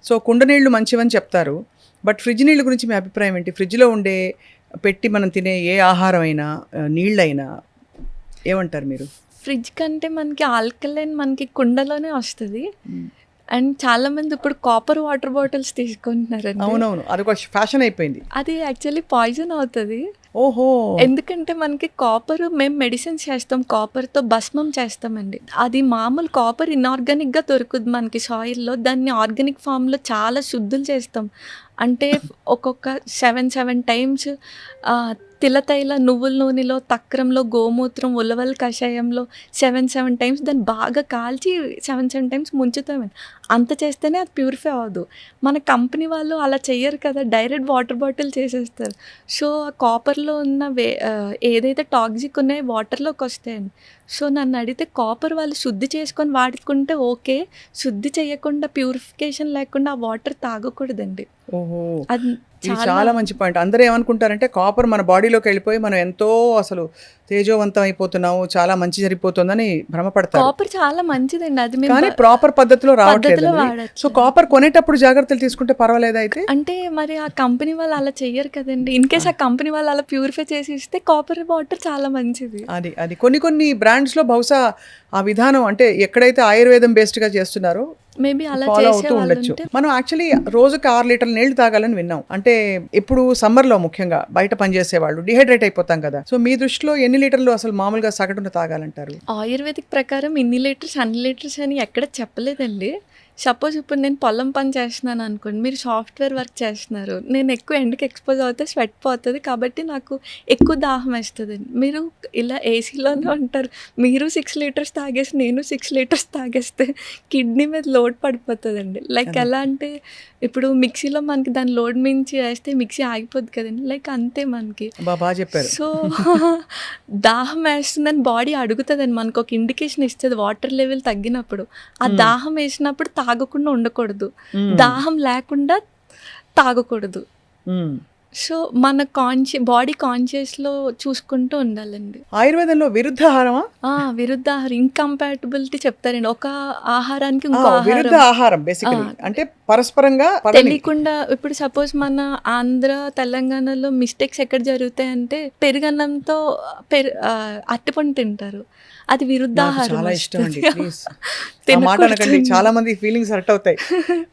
సో కుండ నీళ్లు మంచివని చెప్తారు. బట్ ఫ్రిడ్జ్ నీళ్ళ గురించి మీ అభిప్రాయం ఏంటి? ఫ్రిడ్జ్లో ఉండే పెట్టి మనం తినే ఏ ఆహారం అయినా, నీళ్ళైనా, ఏమంటారు మీరు?
ఫ్రిడ్జ్ కంటే మనకి ఆల్కలైన్ మనకి కుండలోనే వస్తుంది. అండ్ చాలా మంది ఇప్పుడు కాపర్ వాటర్ బాటిల్స్ తీసుకుంటున్నారండి.
అవునవును, అది ఒక ఫ్యాషన్ అయిపోయింది.
అది యాక్చువల్లీ పాయిజన్ అవుతుంది.
ఓహో!
ఎందుకంటే మనకి కాపర్ మేము మెడిసిన్స్ చేస్తాం. కాపర్‌తో భస్మం చేస్తామండి. అది మామూలు కాపర్ ఇనార్గానిక్‌గా దొరుకుద్ది మనకి సాయిల్‌లో. దాన్ని ఆర్గానిక్ ఫార్మ్‌లో చాలా శుద్ధులు చేస్తాం. అంటే ఒక్కొక్క 7 టైమ్స్ తిలతైల నువ్వుల నూనెలో, తక్రంలో, గోమూత్రం, ఉలవల కషాయంలో 7 టైమ్స్ దాన్ని బాగా కాల్చి 7 టైమ్స్ ముంచుతామండి. అంత చేస్తేనే అది ప్యూరిఫై అవ్వదు. మన కంపెనీ వాళ్ళు అలా చెయ్యరు కదా! డైరెక్ట్ వాటర్ బాటిల్ చేసేస్తారు. సో, ఆ కాపర్‌లో ఉన్న ఏదైతే టాక్సిక్ ఉన్నాయో వాటర్‌లోకొస్తాయండి. సో, నన్నడిగితే కాపర్ వాళ్ళు శుద్ధి చేసుకొని వాడుకుంటే ఓకే. శుద్ధి చేయకుండా ప్యూరిఫికేషన్ లేకుండా ఆ వాటర్ తాగకూడదండి.
ఓహో!
అది
ఇది చాలా మంచి పాయింట్. అందరూ ఏమనుకుంటారంటే కాపర్ మన బాడీలోకి వెళ్ళిపోయి మనం ఎంతో అసలు తేజోవంతం అయిపోతున్నాము, చాలా మంచి జరిగిపోతుందని భ్రమపడతారు.
కాపర్ చాలా మంచిదండి. అది మేము
కానీ ప్రాపర్ పద్ధతిలో రావట్లేదు.
పద్ధతిలో వాడొచ్చు.
సో కాపర్ కొనేటప్పుడు జాగ్రత్తలు తీసుకుంటే పర్వాలేదా అయితే?
అంటే మరి ఆ కంపెనీ వాళ్ళు అలా చెయ్యరు కదండీ. ఇన్‌కేస్ ఆ కంపెనీ వాళ్ళు అలా ప్యూరిఫై చేసి ఇస్తే కాపర్ వాటర్ చాలా మంచిది.
అది కొన్ని బ్రాండ్స్‌లో బహుశా ఆ విధానం అంటే ఎక్కడైతే ఆయుర్వేదం బేస్డ్‌గా చేస్తున్నారో
మేబీ అలా
ఫాలో అవుతూ
చేసేవాళ్ళు
ఉండొచ్చు.
ఉంటే
మనం యాక్చువల్లీ రోజుకి 6 లీటర్ల నీళ్లు తాగాలని విన్నాం. అంటే ఇప్పుడు సమ్మర్లో ముఖ్యంగా బయట పనిచేసేవాళ్ళు డిహైడ్రేట్ అయిపోతాం కదా. సో మీ దృష్టిలో ఎన్ని లీటర్లు అసలు మామూలుగా సగటున తాగాలంటారు?
ఆయుర్వేదిక్ ప్రకారం ఇన్ని లీటర్స్, అన్ని లీటర్స్ అని ఎక్కడ చెప్పలేదండి. సపోజ్ ఇప్పుడు నేను పొలం పని చేస్తున్నాను అనుకోండి. మీరు సాఫ్ట్‌వేర్ వర్క్ చేస్తున్నారు. నేను ఎక్కువ ఎండకి ఎక్స్‌పోజ్ అవుతే స్వెట్ పోతది. కాబట్టి నాకు ఎక్కువ దాహం వేస్తదండి. మీరు ఇలా ఏసీలోనే ఉంటారు. మీరు 6 లీటర్స్ తాగేసి, నేను 6 లీటర్స్ తాగేస్తే కిడ్నీ మీద లోడ్ పడిపోతదండి. లైక్
అదే.
ఎలా అంటే ఇప్పుడు మిక్సీలో మనకి దాని లోడ్ మించి వేస్తే మిక్సీ ఆగిపోద్ది కదండీ. లైక్ అంతే మనకి.
బాగా చెప్పారు.
సో, దాహం వేస్తుందని బాడీ అడుగుతదండి. మనకొక ఇండికేషన్ ఇస్తది వాటర్ లెవెల్ తగ్గినప్పుడు. ఆ దాహం వేసినప్పుడు తాగకుండా ఉండకూడదు. దాహం లేకుండా తాగకూడదు.
మ్మ్.
సో, మన బాడీ కాన్షియస్‌లో చూసుకుంటూ ఉండాలండి.
ఆయుర్వేదంలో విరుద్ధాహారమా?
విరుద్ధాహారం ఇంకంపాటబిలిటీ చెప్తారండి. ఒక ఆహారానికి ఇంకో
విరుద్ధ
ఆహారం
ఆహారం బేసికలీ అంటే పరస్పరంగా పడని.
తెలియకుండా ఇప్పుడు సపోజ్ మన ఆంధ్ర, తెలంగాణలో మిస్టేక్స్ ఎక్కడ జరుగుతాయంటే పెరుగన్నంతో అరటిపండు తింటారు. అది
నాకు
విరుద్ధాహారం
చాలా ఇష్టం అండి.
వస్తది.
ప్లీజ్ ఆ మాట అనకండి.
తినకూడదండి.
చాలా మంది ఫీలింగ్స్ హర్ట్ అవుతాయి.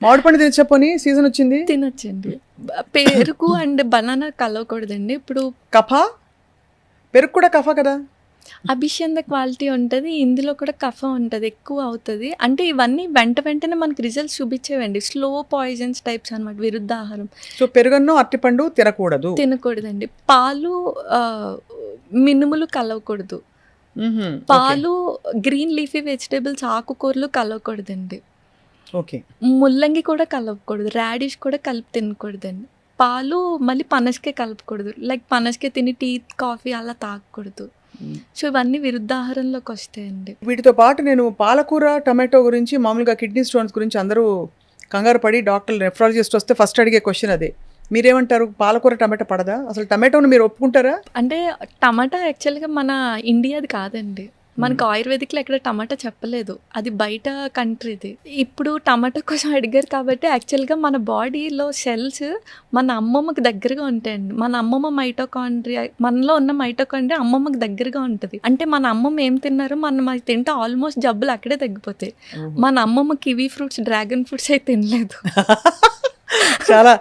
మామిడి పండు తినచ్చపోని సీజన్ వచ్చింది.
తినొచ్చండి. పెరుగు అండ్ బనానా కలవకూడదండి. ఇప్పుడు
కఫ పెరుగు కూడా కఫ కదా.
అభిషంద క్వాలిటీ ఉంటది. ఇందులో కూడా కఫం ఉంటది. ఎక్కువ అవుతది. అంటే ఇవన్నీ వెంటనే మనకి రిజల్ట్స్ చూపించేవండి. స్లో పాయిజన్స్ టైప్స్ అనమాట విరుద్ధాహారం.
సో పెరుగన్నం అరటిపండు తినకూడదు.
తినకూడదండి. పాలు మినుములు కలవకూడదు.
మ్మ్హ్మ్.
పాలు, గ్రీన్ లీఫీ వెజిటబుల్స్, ఆకుకూరలు కలవకూడదండి.
ఓకే.
ముల్లంగి కూడా కలపకూడదు. రాడిష్ కూడా కలిపి తినకూడదండి. పాలు మళ్ళీ పనసకాయ కలపకూడదు. లైక్ పనసకాయ తిని టీ, కాఫీ అలా తాగకూడదు. సో ఇవన్నీ విరుద్ధాహారంలోకి వస్తాయండి.
వీటితో పాటు నేను పాలకూర, టమాటో గురించి మామూలుగా కిడ్నీ స్టోన్స్ గురించి అందరూ కంగారు పడి డాక్టర్ నెఫ్రాలజిస్ట్ వస్తే ఫస్ట్ అడిగే క్వశ్చన్ అదే. మీరేమంటారు? పాలకూర టమాటో పడదా? అసలు టమాటోను మీరు ఒప్పుకుంటారా?
అంటే టమాటా యాక్చువల్‌గా మన ఇండియాది కాదండి. మనకు ఆయుర్వేదిక్‌లో ఎక్కడ టమాటా చెప్పలేదు. అది బయట కంట్రీది. ఇప్పుడు టమాటా కోసం అడిగారు కాబట్టి యాక్చువల్‌గా మన బాడీలో సెల్స్ మన అమ్మమ్మకి దగ్గరగా ఉంటాయండి. మన అమ్మమ్మ మైటోకాండ్రియా, మనలో ఉన్న మైటోకాండ్రియా అమ్మమ్మకి దగ్గరగా ఉంటది. అంటే మన అమ్మమ్మ ఏం తిన్నారో మనం అది తింటే ఆల్మోస్ట్ జబ్బులు అక్కడే తగ్గిపోతాయి. మన అమ్మమ్మ కివీ ఫ్రూట్స్, డ్రాగన్ ఫ్రూట్స్ అయితే తినలేదు.
చాలా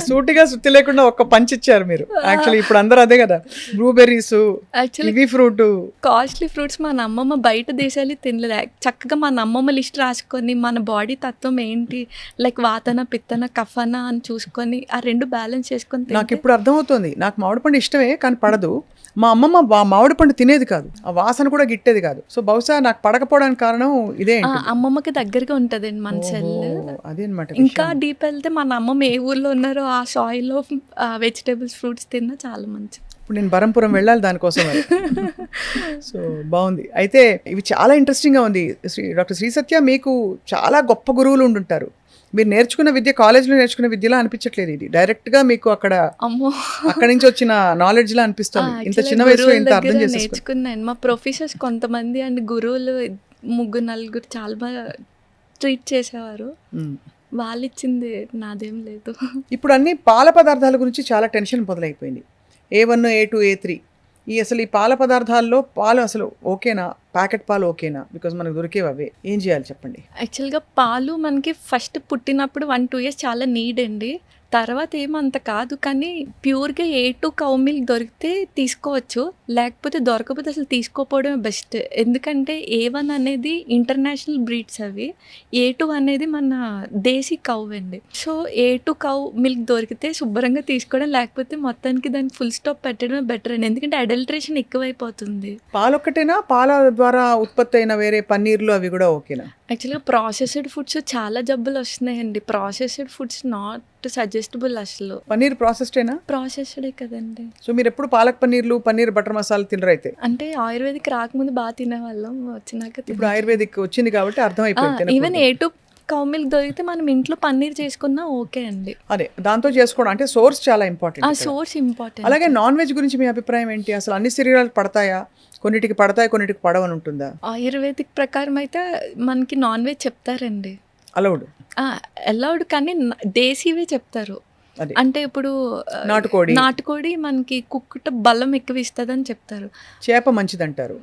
సూటిగా సుత్తి లేకుండా ఒక్క పంచ్ ఇచ్చారు మీరు. యాక్చువల్లీ ఇప్పుడు అందరూ అదే కదా, blueberries,
actually
kiwi fruit.
Costly fruits మన అమ్మమ్మ బయట దేశాలు తినలేదు. చక్కగా మన అమ్మమ్మ లిస్ట్ రాసుకొని మన బాడీ తత్వం ఏంటి, లైక్ వాతన, పిత్తన, కఫన అని చూసుకొని ఆ రెండు బ్యాలెన్స్ చేసుకొని
నాకు
తింటే
ఇప్పుడు అర్థమవుతుంది. నాకు మామిడి పండు ఇష్టమే కానీ పడదు. మా అమ్మమ్మ మామిడి పండు తినేది కాదు, ఆ వాసన కూడా గిట్టేది కాదు. సో బహుశా నాకు పడకపోవడానికి కారణం ఇదే.
అమ్మమ్మకి దగ్గరగా ఉంటుందండి మన సెల్.
అదే అనమాట.
ఇంకా డీప్ వెళ్తే మన అమ్మమ్మ ఏ ఊర్లో ఉన్నారో ఆ సాయిల్లో వెజిటేబుల్స్, ఫ్రూట్స్ తిన్నా చాలా మంచిది.
ఇప్పుడు నేను బరంపురం వెళ్ళాలి దానికోసం. సో బాగుంది. అయితే ఇవి చాలా ఇంట్రెస్టింగ్గా ఉంది. డాక్టర్ శ్రీ సత్య, మీకు చాలా గొప్ప గురువులు ఉండుంటారు. మీరు నేర్చుకున్న విద్య కాలేజ్లో నేర్చుకున్న విద్యలా అనిపించట్లేదు. ఇది డైరెక్ట్గా మీకు
అమ్మో
అక్కడి నుంచి వచ్చిన నాలెడ్జ్ లా అనిపిస్తుంది. ఇంత చిన్న వయసులో ఇంత అర్థం చేసేసుకున్నారు.
నేర్చుకున్నాను. మా ప్రొఫెసర్స్ కొంతమంది అండ్ గురువులు 3-4 చాలా బాగా ట్రీట్ చేసేవారు. వాళ్ళు ఇచ్చింది నాదేం లేదు.
ఇప్పుడు అన్ని పాల పదార్థాల గురించి చాలా టెన్షన్ మొదలైపోయింది. A1, A2, A3 అసలు ఈ పాల పదార్థాల్లో పాలు అసలు ఓకేనా? ప్యాకెట్ పాలు ఓకేనా? బికాజ్ మనకు దొరికేవి అవే. ఏం చేయాలి చెప్పండి?
యాక్చువల్గా పాలు మనకి ఫస్ట్ పుట్టినప్పుడు 1-2 ఇయర్స్ చాలా నీడ్ అండి. తర్వాత ఏమంత కాదు, కానీ ప్యూర్‌గా A2 కౌ మిల్క్ దొరికితే తీసుకోవచ్చు. లేకపోతే దొరకకపోతే అసలు తీసుకోకపోవడమే బెస్ట్. ఎందుకంటే A1 అనేది ఇంటర్నేషనల్ బ్రీడ్స్ అవి. A2 అనేది మన దేశీ కౌ అండి. సో, A2 కౌ మిల్క్ దొరికితే శుభ్రంగా తీసుకోవడం, లేకపోతే మొత్తానికి దానికి ఫుల్ స్టాప్ పెట్టడమే బెటర్ అండి. ఎందుకంటే అడల్ట్రేషన్ ఎక్కువైపోతుంది.
పాలొక్కటేనా? పాల ద్వారా ఉత్పత్తి అయిన వేరే పన్నీర్లు అవి కూడా ఓకేనా?
యాక్చువల్‌గా ప్రాసెస్డ్ ఫుడ్స్ చాలా జబ్బులు వస్తున్నాయండి. ప్రాసెస్డ్ ఫుడ్స్ నాట్ సజెస్టబుల్ అసలు.
పన్నీర్ ప్రాసెస్డేనా?
ప్రాసెస్డే కదండి.
సో మీరు ఎప్పుడు పాలక్ పన్నీర్లు, పన్నీర్ బటర్ మసాలా తినరైతే?
అంటే ఆయుర్వేదిక్ రాకముందు బాగా తినేవాళ్ళం. వచ్చినాక
ఇప్పుడు ఆయుర్వేదిక్ వచ్చింది కాబట్టి అర్థమైపోయింది.
ఈవెన్ A2 కౌ మిల్క్ దొరికితే మనం ఇంట్లో పన్నీర్ చేసుకున్నా ఓకే అండి.
అదే దాంతో చేసుకోవడం అంటే సోర్స్ చాలా ఇంపార్టెంట్.
ఆ సోర్స్ ఇంపార్టెంట్.
అలాగే నాన్ వెజ్ గురించి మీ అభిప్రాయం ఏంటి? అసలు అన్ని శరీరాలు పడతాయా? కొన్నిటికి పడతాయి, కొన్నిటికి పడవని ఉంటుందా?
ఆయుర్వేదిక్ ప్రకారం అయితే మనకి నాన్ వెజ్ చెప్తారండి.
అలౌడ్
అలౌడ్, కానీ దేశీవే చెప్తారు.
అదే
అంటే ఇప్పుడు నాటుకోడి మనకి కుక్కుట బలం ఎక్కువ ఇస్తుందని చెప్తారు.
చేప మంచిదంటారు.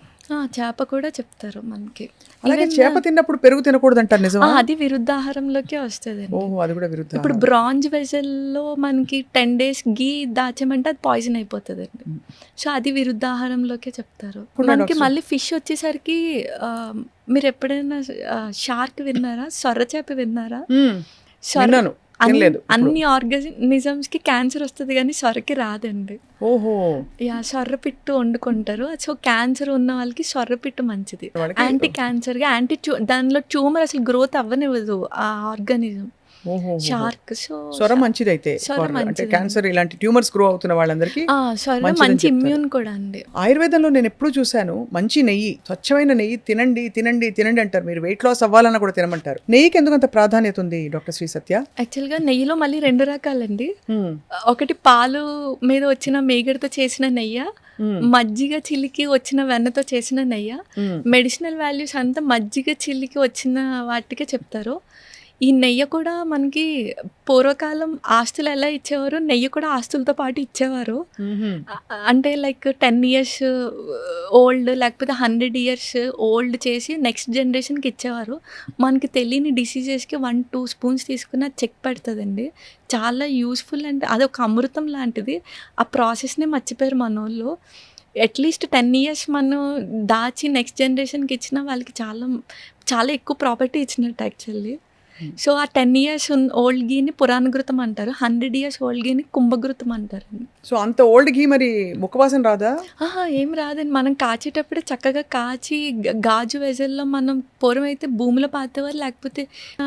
చేప కూడా చెప్తారు మనకి.
అలాగే చేప తిన్నప్పుడు పెరుగు తినకూడదు అంటారు, నిజమా?
అది విరుద్ధాహారంలోకే వస్తుంది.
ఓహో, అది కూడా విరుద్ధ.
ఇప్పుడు బ్రాంజ్ వెజల్లో మనకి 10 days గీ దాచామంటే అది పాయిజన్ అయిపోతుంది అండి. సో అది విరుద్ధాహారంలోకే చెప్తారు. మనకి మళ్ళీ ఫిష్ వచ్చేసరికి మీరు ఎప్పుడైనా షార్క్ విన్నారా? సొర్ర చేప విన్నారా? అన్ని ఆర్గానిజమ్స్ కి క్యాన్సర్ వస్తుంది కానీ సొరకి రాదండి.
ఓహో,
సొర్రపిట్టు వండుకుంటారు. సో క్యాన్సర్ ఉన్న వాళ్ళకి సొర్రపిట్టు మంచిది. యాంటీ క్యాన్సర్ గా దానిలో ట్యూమర్ అసలు గ్రోత్ అవ్వనివ్వదు ఆ ఆర్గానిజం. షార్క్. సో
సొర మంచిది అయితే, అంటే క్యాన్సర్ ఇలాంటి ట్యూమర్స్ గ్రో అవుతున్న వాళ్ళందరికీ
మంచి ఇమ్యూన్ కూడా అండి.
ఆయుర్వేదంలో నేను ఎప్పుడు చూశాను మంచి నెయ్యి, స్వచ్ఛమైన నెయ్యి తినండి తినండి తినండి అంటారు. మీరు వెయిట్ లాస్ అవ్వాలన్నా కూడా తినమంటారు. నెయ్యికి ఎందుకు అంత ప్రాధాన్యత ఉంది డాక్టర్ శ్రీ సత్య?
యాక్చువల్ గా నెయ్యిలో మళ్ళీ 2 రకాలండి. ఒకటి పాలు మీద వచ్చిన మేగడతో చేసిన నెయ్యి, మజ్జిగ చిల్లికి వచ్చిన వెన్నతో చేసిన నెయ్యి. మెడిసినల్ వాల్యూస్ అంతా మజ్జిగ చిల్లికి వచ్చిన వాటికే చెప్తారు. ఈ నెయ్యి కూడా మనకి పూర్వకాలం ఆస్తులు ఎలా ఇచ్చేవారు, నెయ్యి కూడా ఆస్తులతో పాటు ఇచ్చేవారు. అంటే లైక్ 10 years ఓల్డ్ లేకపోతే 100 years ఓల్డ్ చేసి నెక్స్ట్ జనరేషన్కి ఇచ్చేవారు. మనకి తెలియని డిసీజెస్కి 1-2 spoons తీసుకుని అది చెక్ పెడుతుందండి. చాలా యూస్ఫుల్. అంటే అదొక అమృతం లాంటిది. ఆ ప్రాసెస్నే మర్చిపోయారు మన వాళ్ళు. అట్లీస్ట్ 10 years మనం దాచి నెక్స్ట్ జనరేషన్కి ఇచ్చిన వాళ్ళకి చాలా చాలా ఎక్కువ ప్రాపర్టీ ఇచ్చినట్టు యాక్చువల్లీ. సో ఆ 10 years ఓల్డ్ గీని పురాణఘృతం అంటారు, 100 years ఓల్డ్ గీని కుంభఘృతం అంటారు.
సో అంత ఓల్డ్ గీ మరి ముఖవాసన రాదా?
ఏం రాదండి. మనం కాచేటప్పుడే చక్కగా కాచి గాజు వెజల్లో మనం పూర్వం అయితే భూమిలో పాతేవారు. లేకపోతే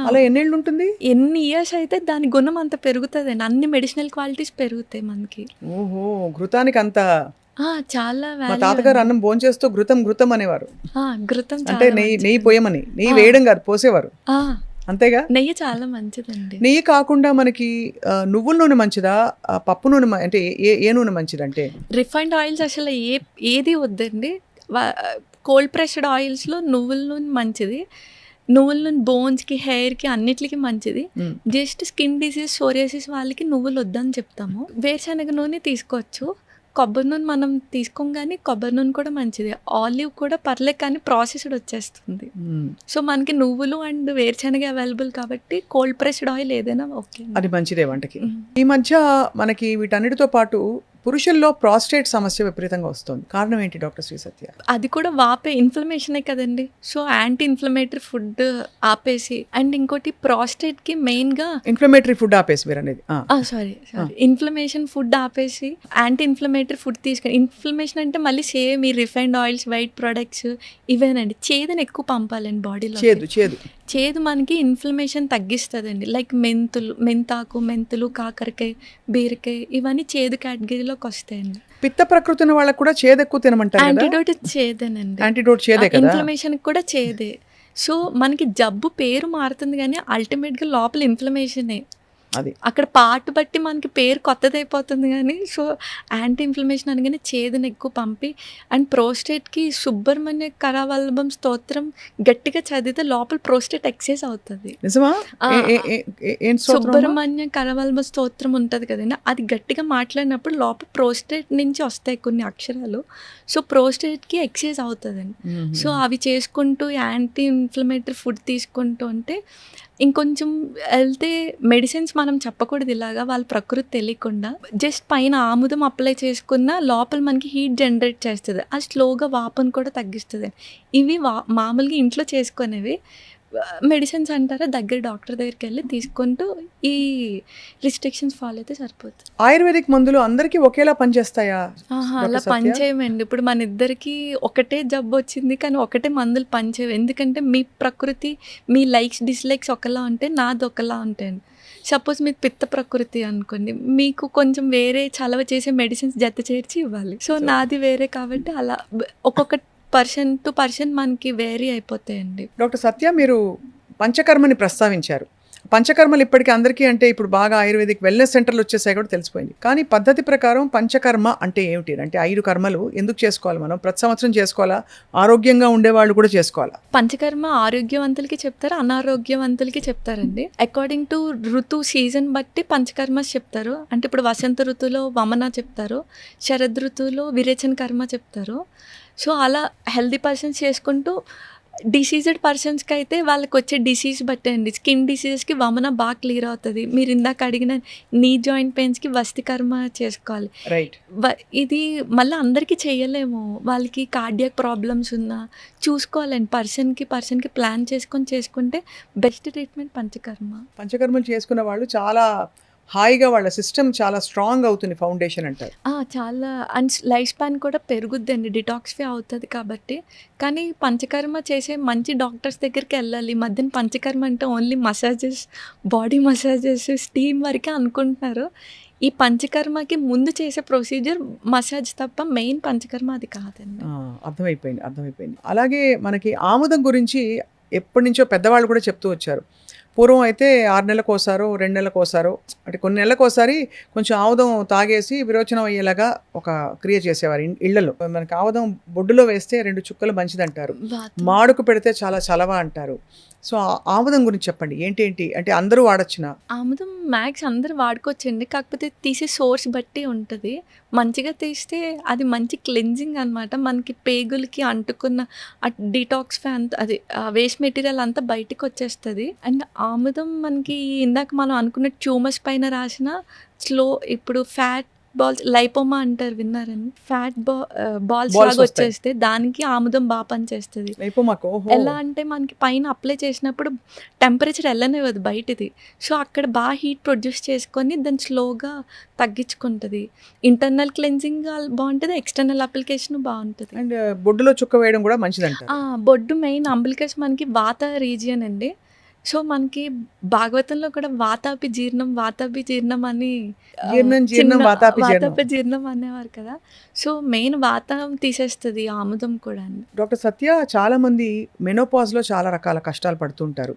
అలా ఎన్నేళ్ళు ఉంటుంది?
ఎన్ని ఇయర్స్ అయితే దాని గుణం అంత పెరుగుతుందండి. అన్ని మెడిసినల్ క్వాలిటీస్ పెరుగుతాయి మనకి.
ఓహో, ఘృతానికి అంత
చాలా.
మా తాతగారు అన్నం భోంచేస్తూ ఘృతం ఘృతం అనేవారు.
ఘృతం
అంటే నెయ్యి పోయమని, నెయ్యి వేయడం కాదు, పోసేవారు. అంతేగా?
నెయ్యి చాలా మంచిదండి.
నెయ్యి కాకుండా మనకి నువ్వుల నూనె మంచిదా, పప్పు నూనె అంటే ఏ నూనె మంచిది? అంటే
రిఫైన్డ్ ఆయిల్స్ అసలు ఏది వద్దండి. కోల్డ్ ప్రెస్డ్ ఆయిల్స్లో నువ్వుల నూనె మంచిది. నువ్వుల నూనె బోన్స్కి, హెయిర్కి అన్నిటికీ మంచిది. జస్ట్ స్కిన్ డిసీజ్, సోరియాసిస్ వాళ్ళకి నువ్వులు వద్దని చెప్తాము. వేరుశనగ నూనె తీసుకోవచ్చు. కొబ్బరి నూనె మనం తీసుకోం, కానీ కొబ్బరి నూనె కూడా మంచిది. ఆలివ్ కూడా పర్లేదు, కానీ ప్రాసెస్డ్ వచ్చేస్తుంది. సో మనకి నువ్వులు అండ్ వేరుశనగ అవైలబుల్ కాబట్టి కోల్డ్ ప్రెస్డ్ ఆయిల్ ఏదైనా ఓకే,
అది మంచిదే వంటకి. ఈ మధ్య మనకి వీటన్నిటితో పాటు పురుషుల్లో ప్రాస్టేట్ సమస్య విపరీతంగా వస్తుంది. కారణం ఏంటి డాక్టర్ శ్రీ సత్య?
అది కూడా వాపే ఇన్ఫ్లమేషనే కదండి. సో యాంటీ ఇన్ఫ్లమేటరీ ఫుడ్ ఆపేసి, అండ్ ఇంకోటి ప్రాస్టేట్కి మెయిన్గా
ఇన్ఫ్లమేటరీ ఫుడ్ ఆపేసి మీరు అనేది
సారీ ఇన్ఫ్లమేషన్ ఫుడ్ ఆపేసి యాంటీ ఇన్ఫ్లమేటరీ ఫుడ్ తీసుకొని, ఇన్ఫ్లమేషన్ అంటే మళ్ళీ సేమ్ ఈ రిఫైన్డ్ ఆయిల్స్, వైట్ ప్రొడక్ట్స్ ఇవేనండి. చేదుని ఎక్కువ పంపాలండి బాడీలో. చేదు మనకి ఇన్ఫ్లమేషన్ తగ్గిస్తుందండి. లైక్ మెంతాకు, మెంతులు, కాకరకాయ, బీరకాయ ఇవన్నీ చేదు కేటగిరీలోకి వస్తాయండి.
పిత్త ప్రకృతి ఉన్న వాళ్ళకి కూడా చేదు ఎక్కువ తినమంటారు.
యాంటీడోట్ చేదేనండి.
యాంటీడోట్ చేదే కదా.
ఇన్ఫ్లమేషన్ కూడా చేదే. సో మనకి జబ్బు పేరు మారుతుంది కానీ అల్టిమేట్గా లోపల ఇన్ఫ్లమేషనే.
అది
అక్కడ పార్ట్ బట్టి మనకి పేరు కొత్తదైపోతుంది కానీ. సో యాంటీ ఇన్ఫ్లమేషన్ అనగానే చేదుని ఎక్కువ పంపి, అండ్ ప్రోస్టేట్కి సుబ్రహ్మణ్య కరవల్లభం స్తోత్రం గట్టిగా చదివితే లోపల ప్రోస్టేట్ ఎక్సైజ్ అవుతుంది. సుబ్రహ్మణ్య కరవల్లభ స్తోత్రం ఉంటుంది కదండి, అది గట్టిగా మాట్లాడినప్పుడు లోపల ప్రోస్టేట్ నుంచి వస్తాయి కొన్ని అక్షరాలు. సో ప్రోస్టేట్కి ఎక్సైజ్ అవుతుందండి. సో అవి చేసుకుంటూ యాంటీ ఇన్ఫ్లమేటరీ ఫుడ్ తీసుకుంటూ ఉంటే ఇంకొంచెం వెళ్తే మెడిసిన్స్ మనం చెప్పకూడదు ఇలాగా, వాళ్ళ ప్రకృతి తెలియకుండా జస్ట్ పైన ఆముదం అప్లై చేసుకున్న లోపల మనకి హీట్ జనరేట్ చేస్తుంది, అది స్లోగా వాపును కూడా తగ్గిస్తుంది. ఇవి మామూలుగా ఇంట్లో చేసుకునేవి. మెడిసిన్స్ అంటారా, దగ్గర డాక్టర్ దగ్గరికి వెళ్ళి తీసుకుంటూ ఈ రిస్ట్రిక్షన్స్ ఫాలో అయితే సరిపోతుంది.
ఆయుర్వేదిక్ మందులు అందరికీ ఒకేలా పనిచేస్తాయా?
అలా పనిచేయమండి. ఇప్పుడు మన ఇద్దరికి ఒకటే జబ్బు వచ్చింది కానీ ఒకటే మందులు పనిచేయవు. ఎందుకంటే మీ ప్రకృతి, మీ లైక్స్ డిస్లైక్స్ ఒకలా ఉంటే నాది ఒకలా ఉంటాయండి. సపోజ్ మీకు పిత్త ప్రకృతి అనుకోండి, మీకు కొంచెం వేరే చలవ చేసే మెడిసిన్స్ జత చేర్చి ఇవ్వాలి. సో నాది వేరే కాబట్టి అలా ఒక్కొక్క పర్సన్ టు పర్సన్ మనకి వేరీ అయిపోతాయండి.
డాక్టర్ సత్య, మీరు పంచకర్మని ప్రస్తావించారు. పంచకర్మలు ఇప్పటికీ అందరికీ అంటే ఇప్పుడు బాగా ఆయుర్వేదిక్ వెల్నెస్ సెంటర్లు వచ్చేసాయి కూడా తెలిసిపోయింది. కానీ పద్ధతి ప్రకారం పంచకర్మ అంటే ఏమిటి? అంటే 5 కర్మలు ఎందుకు చేసుకోవాలి? మనం ప్రతి సంవత్సరం చేసుకోవాలా? ఆరోగ్యంగా ఉండేవాళ్ళు కూడా చేసుకోవాలా?
పంచకర్మ ఆరోగ్యవంతులకి చెప్తారు, అనారోగ్యవంతులకి చెప్తారండి. అకార్డింగ్ టు ఋతు సీజన్ బట్టి పంచకర్మస్ చెప్తారు. అంటే ఇప్పుడు వసంత ఋతువులో వమన చెప్తారు, శరద్ ఋతువులో విరేచన కర్మ చెప్తారు. సో అలా హెల్దీ పర్సన్స్ చేసుకుంటూ, డిసీజ్డ్ పర్సన్స్కి అయితే వాళ్ళకి వచ్చే డిసీజ్ బట్టే అండి. స్కిన్ డిసీజెస్కి వమన బాగా క్లియర్ అవుతుంది. మీరు ఇందాక అడిగిన నీ జాయింట్ పెయిన్స్కి వస్తి కర్మ చేసుకోవాలి.
రైట్.
ఇది మళ్ళీ అందరికీ చేయలేము. వాళ్ళకి కార్డియాక్ ప్రాబ్లమ్స్ ఉన్నా చూసుకోవాలండి. పర్సన్కి ప్లాన్ చేసుకుంటే బెస్ట్ ట్రీట్మెంట్ పంచకర్మ.
పంచకర్మలు చేసుకున్న వాళ్ళు చాలా హాయిగా, వాళ్ళ సిస్టమ్ చాలా స్ట్రాంగ్ అవుతుంది, ఫౌండేషన్ అంటారు.
చాలా అండ్ లైఫ్ స్పాన్ కూడా పెరుగుద్దండి, డిటాక్స్ఫై అవుతుంది కాబట్టి. కానీ పంచకర్మ చేసే మంచి డాక్టర్స్ దగ్గరికి వెళ్ళాలి. మధ్యన పంచకర్మ అంటే only massages, body massages, steam వరకే అనుకుంటున్నారు. ఈ పంచకర్మకి ముందు చేసే ప్రొసీజర్ మసాజ్ తప్ప మెయిన్ పంచకర్మ అది కాదండి.
అర్థమైపోయింది. అలాగే మనకి ఆముదం గురించి ఎప్పటి నుంచో పెద్దవాళ్ళు కూడా చెప్తూ వచ్చారు. పూర్వం అయితే 6 నెలలకోసారో 2 నెలలకోసారో, అంటే కొన్ని నెలలకోసారి కొంచెం ఆముదం తాగేసి విరోచనం అయ్యేలాగా ఒక క్రియ చేసేవారు ఇళ్లలో. మనకి ఆముదం బొడ్డులో వేస్తే 2 చుక్కలు మంచిదంటారు, మాడుకు పెడితే చాలా చలవ అంటారు. సో ఆముదం గురించి చెప్పండి, ఏంటి అంటే అందరూ వాడచ్చునా?
ఆముదం మ్యాక్స్ అందరూ వాడుకోవచ్చండి, కాకపోతే తీసే సోర్స్ బట్టి ఉంటుంది. మంచిగా తీస్తే అది మంచి క్లెన్జింగ్ అనమాట. మనకి పేగులకి అంటుకున్న డిటాక్స్ఫై అంత అది వేస్ట్ మెటీరియల్ అంతా బయటికి వచ్చేస్తుంది. అండ్ ఆముదం మనకి ఇందాక మనం అనుకున్న ట్యూమర్స్ పైన రాసిన ఇప్పుడు ఫ్యాట్ బాల్స్, లైపోమా అంటారు, విన్నారని? ఫ్యాట్ బాల్స్ లాగా వచ్చేస్తే దానికి ఆముదం బాగా పనిచేస్తుంది. ఎలా అంటే మనకి పైన అప్లై చేసినప్పుడు టెంపరేచర్ వెళ్ళనివ్వదు బయటిది. సో అక్కడ బాగా హీట్ ప్రొడ్యూస్ చేసుకొని దాన్ని స్లోగా తగ్గించుకుంటుంది. ఇంటర్నల్ క్లెన్జింగ్ బాగుంటుంది, ఎక్స్టర్నల్ అప్లికేషన్ బాగుంటుంది.
అండ్ బొడ్డులో చుక్క వేయడం కూడా మంచిదంట.
బొడ్డు మెయిన్ అంబిలికస్ మనకి వాత రీజియన్ అండి. సో మనకి భాగవతంలో కూడా వాతాపి జీర్ణం అని వాతాపి జీర్ణం అనేవారు కదా. సో మెయిన్ వాతం తీసేస్తుంది ఆముదం కూడా అండి.
డాక్టర్ సత్య, చాలా మంది మెనోపాజ్లో చాలా రకాల కష్టాలు పడుతుంటారు.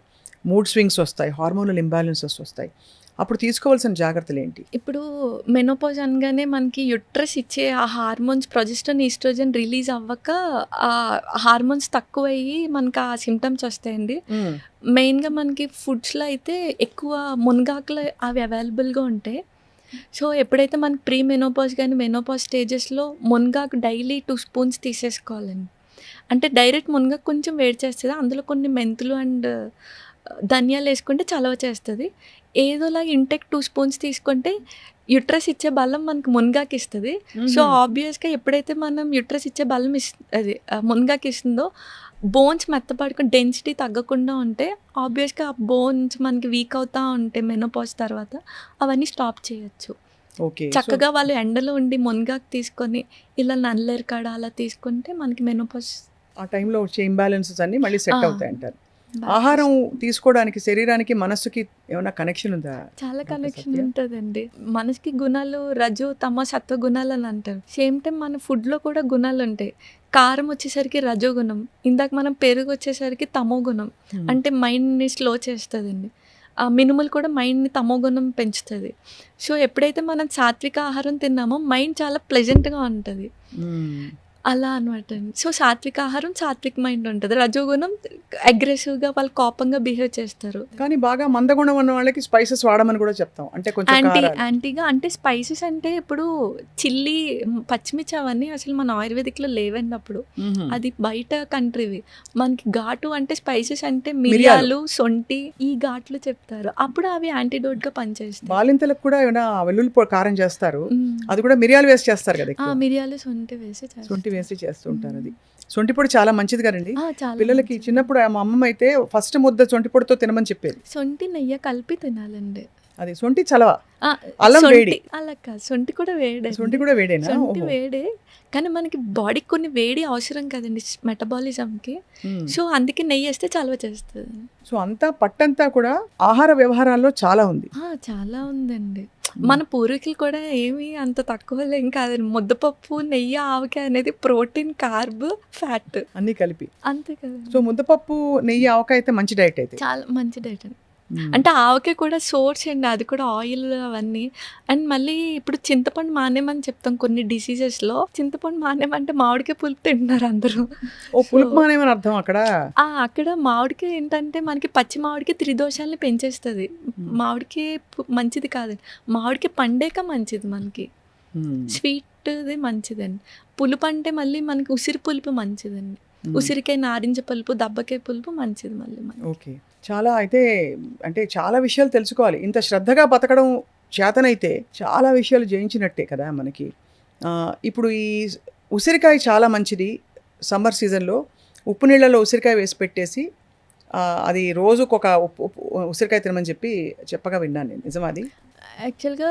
మూడ్ స్వింగ్స్ వస్తాయి, హార్మోనల్ ఇంబ్యాలెన్సెస్ వస్తాయి. అప్పుడు తీసుకోవాల్సిన జాగ్రత్తలు ఏంటి?
ఇప్పుడు మెనోపాజ్ అనగానే మనకి యుట్రస్ ఇచ్చే ఆ హార్మోన్స్ ప్రొజెస్టరాన్, ఈస్ట్రోజన్ రిలీజ్ అవ్వక ఆ హార్మోన్స్ తక్కువయ్యి మనకి ఆ సిమ్టమ్స్ వస్తాయండి. మెయిన్గా మనకి ఫుడ్స్లో అయితే ఎక్కువ మునగాకులు అవి అవైలబుల్గా ఉంటాయి. సో ఎప్పుడైతే మనకి ప్రీ మెనోపాజ్ కానీ మెనోపాజ్ స్టేజెస్లో మునగాకు డైలీ 2 స్పూన్స్ తీసేసుకోవాలండి. అంటే డైరెక్ట్ మునగాకు కొంచెం వేడి చేస్తుంది, అందులో కొన్ని మెంతులు అండ్ ధనియాలు వేసుకుంటే చలవ చేస్తుంది. ఏదోలాగా ఇంటెక్ 2 స్పూన్స్ తీసుకుంటే యుట్రస్ ఇచ్చే బలం మనకి మునగాకు ఇస్తుంది. సో ఆబ్వియస్గా ఎప్పుడైతే మనం యుట్రస్ ఇచ్చే బలం అది మునగాకు ఇస్తుందో బోన్స్ మెత్తపడుకుని డెన్సిటీ తగ్గకుండా ఉంటే ఆబ్వియస్గా ఆ బోన్స్ మనకి వీక్ అవుతూ ఉంటే మెనోపాజ్ తర్వాత అవన్నీ స్టాప్ చేయొచ్చు. చక్కగా వాళ్ళు ఎండలో ఉండి మునగాకు తీసుకొని ఇలా నల్లేరు కాడ అలా తీసుకుంటే మనకి మెనోపాజ్
ఆ టైంలో వచ్చే ఇంబ్యాలెన్సెస్ అన్నీ మళ్ళీ సెట్ అవుతాయి అంటారు. ఆహారం తీసుకోవడానికి శరీరానికి మనస్సుకి ఏమైనా కనెక్షన్ ఉందా?
చాలా కనెక్షన్ ఉంటుందండి. మనసుకి గుణాలు రజో తమ సత్వ గుణాలు అని అంటారు. సేమ్ టైం మన ఫుడ్లో కూడా గుణాలు ఉంటాయి. కారం వచ్చేసరికి రజో గుణం, ఇందాక మనం పెరుగు వచ్చేసరికి తమో గుణం, అంటే మైండ్ని స్లో చేస్తుందండి. ఆ మినుములు కూడా మైండ్ని తమో గుణం పెంచుతుంది. సో ఎప్పుడైతే మనం సాత్విక ఆహారం తిన్నామో మైండ్ చాలా ప్లెజెంట్గా ఉంటుంది. అలా అనమాట అండి. సో సాత్విక ఆహారం సాత్విక్ మైండ్ ఉంటుంది. రజోగుణం అగ్రెసివ్గా వాళ్ళు కోపంగా బిహేవ్ చేస్తారు.
కానీ బాగా మందగుణం ఉన్న వాళ్ళకి స్పైసెస్ వాడమని కూడా చెప్తాం. అంటే కొంచెం కారాలు.
యాంటీగా అంటే స్పైసెస్ అంటే ఇప్పుడు చిల్లీ, పచ్చిమిర్చి అవన్నీ అసలు మన ఆయుర్వేదిక్లో లేవండి అప్పుడు. అది బయట కంట్రీవి. మనకి ఘాటు అంటే స్పైసెస్ అంటే మిరియాలు, సొంటి, ఈ ఘాట్లు చెప్తారు. అప్పుడు అవి యాంటీడోట్గా పనిచేస్తాయి.
బాలింతలకు కూడా ఏమైనా వెల్లుల్లి కారం చేస్తారు, అది కూడా మిరియాలు వేసి చేస్తారు కదా ఎక్కువ.
మిరియాలు, సొంటి వేసి చేస్తారు.
సొంటి వేసి చేస్తూ ఉంటారు. అది సొంటి పొడి చాలా మంచిది కదండి
చాలా
పిల్లలకి. చిన్నప్పుడు మా అమ్మమ్మ అయితే ఫస్ట్ ముద్ద సొంటి పొడితో తినమని చెప్పేది.
సొంటి నెయ్యి కలిపి తినాలండి.
అది సొంటి చలవ,
ఆ,
అల్లం
సొంటి
వేడి.
అలా కాదు, సొంటి కూడా వేడే.
సొంటి కూడా వేడేనా?
సొంటి
ఓహో.
వేడే, కానీ మనకి బాడీకి కొన్ని వేడి అవసరం కదండి మెటబాలిజంకి.
మ్మ్.
సో అందుకే నెయ్యి వేస్తే చలవ చేస్తుంది.
సో అంతా పట్టంతా కూడా ఆహార వ్యవహారాల్లో చాలా ఉంది.
చాలా ఉందండి. మన పూర్వీకులు కూడా ఏమీ అంత తక్కువ లేం కాదండి. ముద్దపప్పు, నెయ్యి, ఆవకాయ అనేది ప్రోటీన్, కార్బ్, ఫ్యాట్
అన్నీ కలిపి.
అంతే కదా.
సో ముద్దపప్పు, నెయ్యి, ఆవకాయ అయితే మంచి డైట్ అయితే.
చాలా మంచి డైట్ అండి. అంటే ఆవకాయ కూడా సోర్స్ అండి, అది కూడా ఆయిల్ అవన్నీ. అండ్ మళ్ళీ ఇప్పుడు చింతపండు మానేమని చెప్తాం కొన్ని డిసీజెస్లో. చింతపండు మానేమంటే మామిడికాయ పులుపు తింటున్నారు అందరూ.
ఓ పులుపు మానేమని అర్థం అక్కడ.
అక్కడ మామిడికాయ ఏంటంటే మనకి పచ్చి మామిడికాయ త్రిదోషాలని పెంచేస్తుంది. మామిడికాయ మంచిది కాదండి, మామిడికాయ పండేక మంచిది మనకి. స్వీట్ది మంచిదండి. పులుపు అంటే మళ్ళీ మనకి ఉసిరి పులుపు మంచిదండి. ఉసిరికాయ, నారింజ పులుపు, దబ్బకాయ పులుపు మంచిది మళ్ళీ మనకి.
ఓకే. చాలా అయితే అంటే చాలా విషయాలు తెలుసుకోవాలి. ఇంత శ్రద్ధగా బతకడం చేతనైతే చాలా విషయాలు జయించినట్టే కదా మనకి. ఇప్పుడు ఈ ఉసిరికాయ చాలా మంచిది. సమ్మర్ సీజన్లో ఉప్పు నీళ్ళలో ఉసిరికాయ వేసి పెట్టేసి అది రోజుకొక ఉసిరికాయ తినమని చెప్పగా విన్నాను నేను. నిజమా అది?
యాక్చువల్గా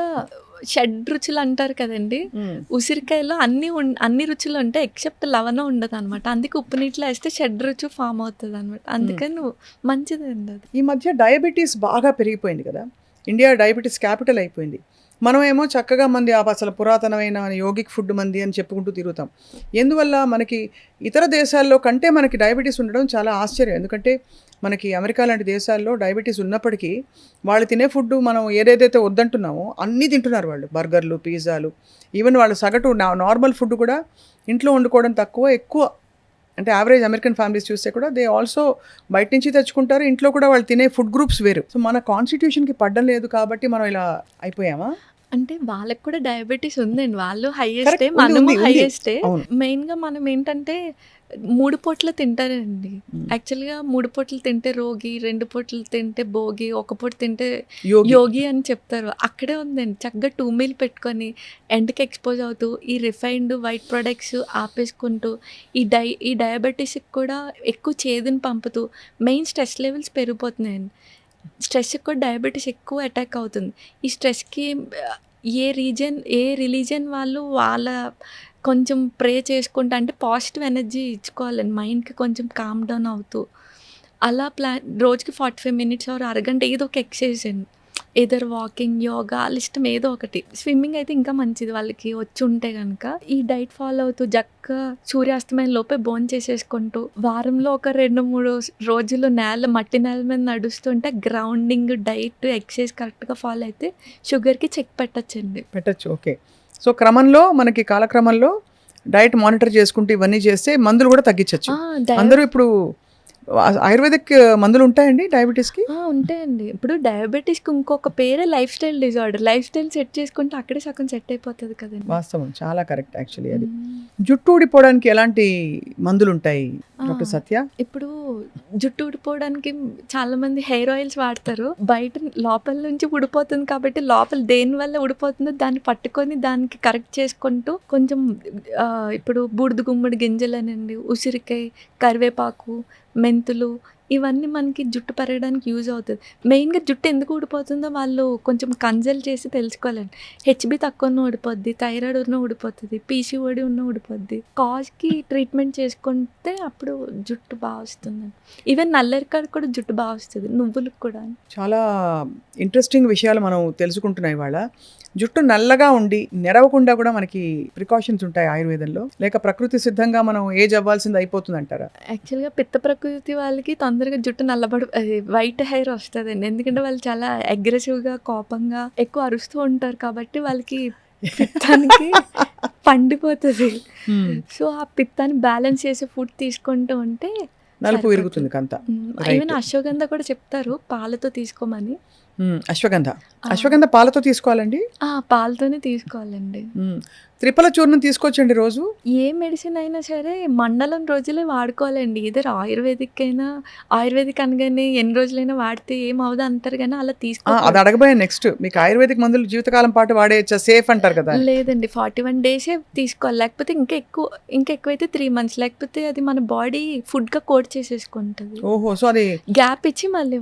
షడ్ రుచులు అంటారు కదండి. ఉసిరికాయలో అన్ని రుచులు ఉంటాయి ఎక్సెప్ట్ లవణం ఉండదు అనమాట. అందుకే ఉప్పు నీటిలో వేస్తే షడ్ రుచి ఫామ్ అవుతుంది అనమాట. అందుకని మంచిదండి అది.
ఈ మధ్య డయాబెటీస్ బాగా పెరిగిపోయింది కదా. ఇండియా డయాబెటీస్ క్యాపిటల్ అయిపోయింది. మనమేమో చక్కగా మంది అసలు పురాతనమైన యోగిక్ ఫుడ్ మంది అని చెప్పుకుంటూ తిరుగుతాం. ఎందువల్ల మనకి ఇతర దేశాల్లో కంటే మనకి డయాబెటీస్ ఉండడం చాలా ఆశ్చర్యం. ఎందుకంటే మనకి అమెరికా లాంటి దేశాల్లో డయాబెటీస్ ఉన్నప్పటికీ వాళ్ళు తినే ఫుడ్ మనం ఏదైతే వద్దంటున్నామో అన్నీ తింటున్నారు వాళ్ళు. బర్గర్లు, పిజ్జాలు, ఈవెన్ వాళ్ళు సగటు నార్మల్ ఫుడ్ కూడా ఇంట్లో వండుకోవడం తక్కువ, ఎక్కువ. అంటే యావరేజ్ అమెరికన్ ఫ్యామిలీస్ చూస్తే కూడా దే ఆల్సో బయట నుంచి తెచ్చుకుంటారు. ఇంట్లో కూడా వాళ్ళు తినే ఫుడ్ గ్రూప్స్ వేరు. సో మన కాన్స్టిట్యూషన్కి పడ్డం లేదు కాబట్టి మనం ఇలా అయిపోయామా?
అంటే వాళ్ళకి కూడా డయాబెటీస్ ఉందండి. వాళ్ళు హైయెస్టే, మనము హైయెస్టే. మెయిన్గా మనం ఏంటంటే 3 పూటలు తింటారండి. యాక్చువల్గా 3 పూటలు తింటే రోగి, 2 పూటలు తింటే భోగి, 1 పూట తింటే యోగి అని చెప్తారు. అక్కడే ఉందండి. చక్కగా 2 మీల్ పెట్టుకొని ఎండకి ఎక్స్పోజ్ అవుతూ ఈ రిఫైన్డ్ వైట్ ప్రొడక్ట్స్ ఆపేసుకుంటూ ఈ డయాబెటీస్కి కూడా ఎక్కువ చేదుని పంపుతూ మెయిన్ స్ట్రెస్ లెవెల్స్ పెరిగిపోతున్నాయండి. స్ట్రెస్కి కూడా డయాబెటీస్ ఎక్కువ అటాక్ అవుతుంది. ఈ స్ట్రెస్కి ఏ రిలీజన్ వాళ్ళు వాళ్ళ కొంచెం ప్రే చేసుకుంటా, అంటే పాజిటివ్ ఎనర్జీ ఇచ్చుకోవాలండి మైండ్కి, కొంచెం కామ్ డౌన్ అవుతూ అలా రోజుకి 45 మినిట్స్ ఆర్ అరగంట ఏదో ఒక ఎక్సర్సైజ్ అండి. ఏదర్ వాకింగ్, యోగా, వాళ్ళ ఇష్టం ఏదో ఒకటి. స్విమ్మింగ్ అయితే ఇంకా మంచిది వాళ్ళకి వచ్చి ఉంటే కనుక. ఈ డైట్ ఫాలో అవుతూ చక్కగా సూర్యాస్తమయం లోపే భోజనం చేసేసుకుంటూ వారంలో ఒక 2-3 రోజులు మట్టి నేల మీద నడుస్తుంటే గ్రౌండింగ్, డైట్, ఎక్సర్సైజ్ కరెక్ట్గా ఫాలో అయితే షుగర్కి చెక్ పెట్టచ్చు.
ఓకే. సో క్రమంలో మనకి కాలక్రమంలో డైట్ మానిటర్ చేసుకుంటూ ఇవన్నీ చేస్తే మందులు కూడా తగ్గించవచ్చు. అందరూ ఇప్పుడు ఆయుర్వేదిక్ మందులు ఉంటాయండి డయాబెటీస్కి?
ఉంటాయండి. ఇప్పుడు డయాబెటీస్కి ఇంకొక పేరే life style disorder. Life style set చేసుకుంటే అక్కడే సగం సెట్ అయిపోతుంది కదండి.
వాస్తవం, చాలా కరెక్ట్ యాక్చువల్లీ. అది జుట్టు ఊడిపోవడానికి ఎలాంటి మందులు ఉంటాయి డాక్టర్ సత్య?
ఇప్పుడు జుట్టు ఊడిపోవడానికి చాలా మంది హెయిర్ ఆయిల్స్ వాడతారు. బయట లోపల నుంచి ఊడిపోతుంది కాబట్టి లోపల దేని వల్ల ఊడిపోతుందో దాన్ని పట్టుకొని దానికి కరెక్ట్ చేసుకుంటూ కొంచెం ఇప్పుడు బూడిద గుమ్మడి గింజలనండి, ఉసిరికాయ, కరివేపాకు, మెంతులు, ఇవన్నీ మనకి జుట్టు పెరగడానికి యూజ్ అవుతుంది. మెయిన్గా జుట్టు ఎందుకు ఊడిపోతుందో వాళ్ళు కొంచెం కన్సల్ట్ చేసి తెలుసుకోవాలండి. హెచ్బి తక్కువ ఉన్న ఊడిపోద్ది, థైరాయిడ్ ఉన్న ఊడిపోతుంది, పీసీఓడి ఉన్న ఊడిపోద్ది. కాజ్కి ట్రీట్మెంట్ చేసుకుంటే అప్పుడు జుట్టు బాగా వస్తుంది. ఈవెన్ నల్లరికాడ కూడా జుట్టు బాగా వస్తుంది, నువ్వులకు కూడా. చాలా
ఇంట్రెస్టింగ్ విషయాలు మనం తెలుసుకుంటున్నాయి ఇవాళ. జుట్టు నల్లగా ఉండి నెరవకుండా కూడా మనకి ప్రికాషన్స్ ఉంటాయి ఆయుర్వేదంలో, లేక ప్రకృతి సిద్ధంగా మనం ఏజ్ అవ్వాల్సింది అయిపోతుంది అంటారా?
యాక్చువల్గా పిత్త ప్రకృతి వాళ్ళకి తొందరగా జుట్టు వైట్ హెయిర్ వస్తుందండి. ఎందుకంటే వాళ్ళు చాలా అగ్రెసివ్గా, కోపంగా ఎక్కువ అరుస్తూ ఉంటారు కాబట్టి వాళ్ళకి పిత్తానికి పండిపోతుంది. సో ఆ పిత్తాన్ని బ్యాలెన్స్ చేసే ఫుడ్ తీసుకుంటూ ఉంటే
నలుపు విరుగుతుంది కంత.
ఈవెన్ అశ్వగంధ కూడా చెప్తారు పాలతో తీసుకోమని.
అశ్వగంధ పాలతో తీసుకోవాలండి?
పాలతోనే తీసుకోవాలండి.
త్రిఫల చూర్ణం తీసుకోవచ్చండి రోజు?
ఏ మెడిసిన్ అయినా సరే మండలం రోజులే వాడుకోవాలండి. ఇద్దరు ఆయుర్వేదిక్ అయినా, ఆయుర్వేదిక్ అనగానే ఎన్ని రోజులైనా వాడితే ఏమవుదు అంటారు కానీ అలా
అది అడగబోయే నెక్స్ట్. మీకు ఆయుర్వేదిక్ మందులు జీవితకాలం పాటు వాడేయచ్చా, సేఫ్ అంటారు కదా?
లేదండి, 41 డేసే తీసుకోవాలి. లేకపోతే ఇంకా ఎక్కువైతే 3 months, లేకపోతే అది మన బాడీ ఫుడ్గా కోట్ చేసేసుకుంటుంది.
ఓహో, సో అది
గ్యాప్ ఇచ్చి మళ్ళీ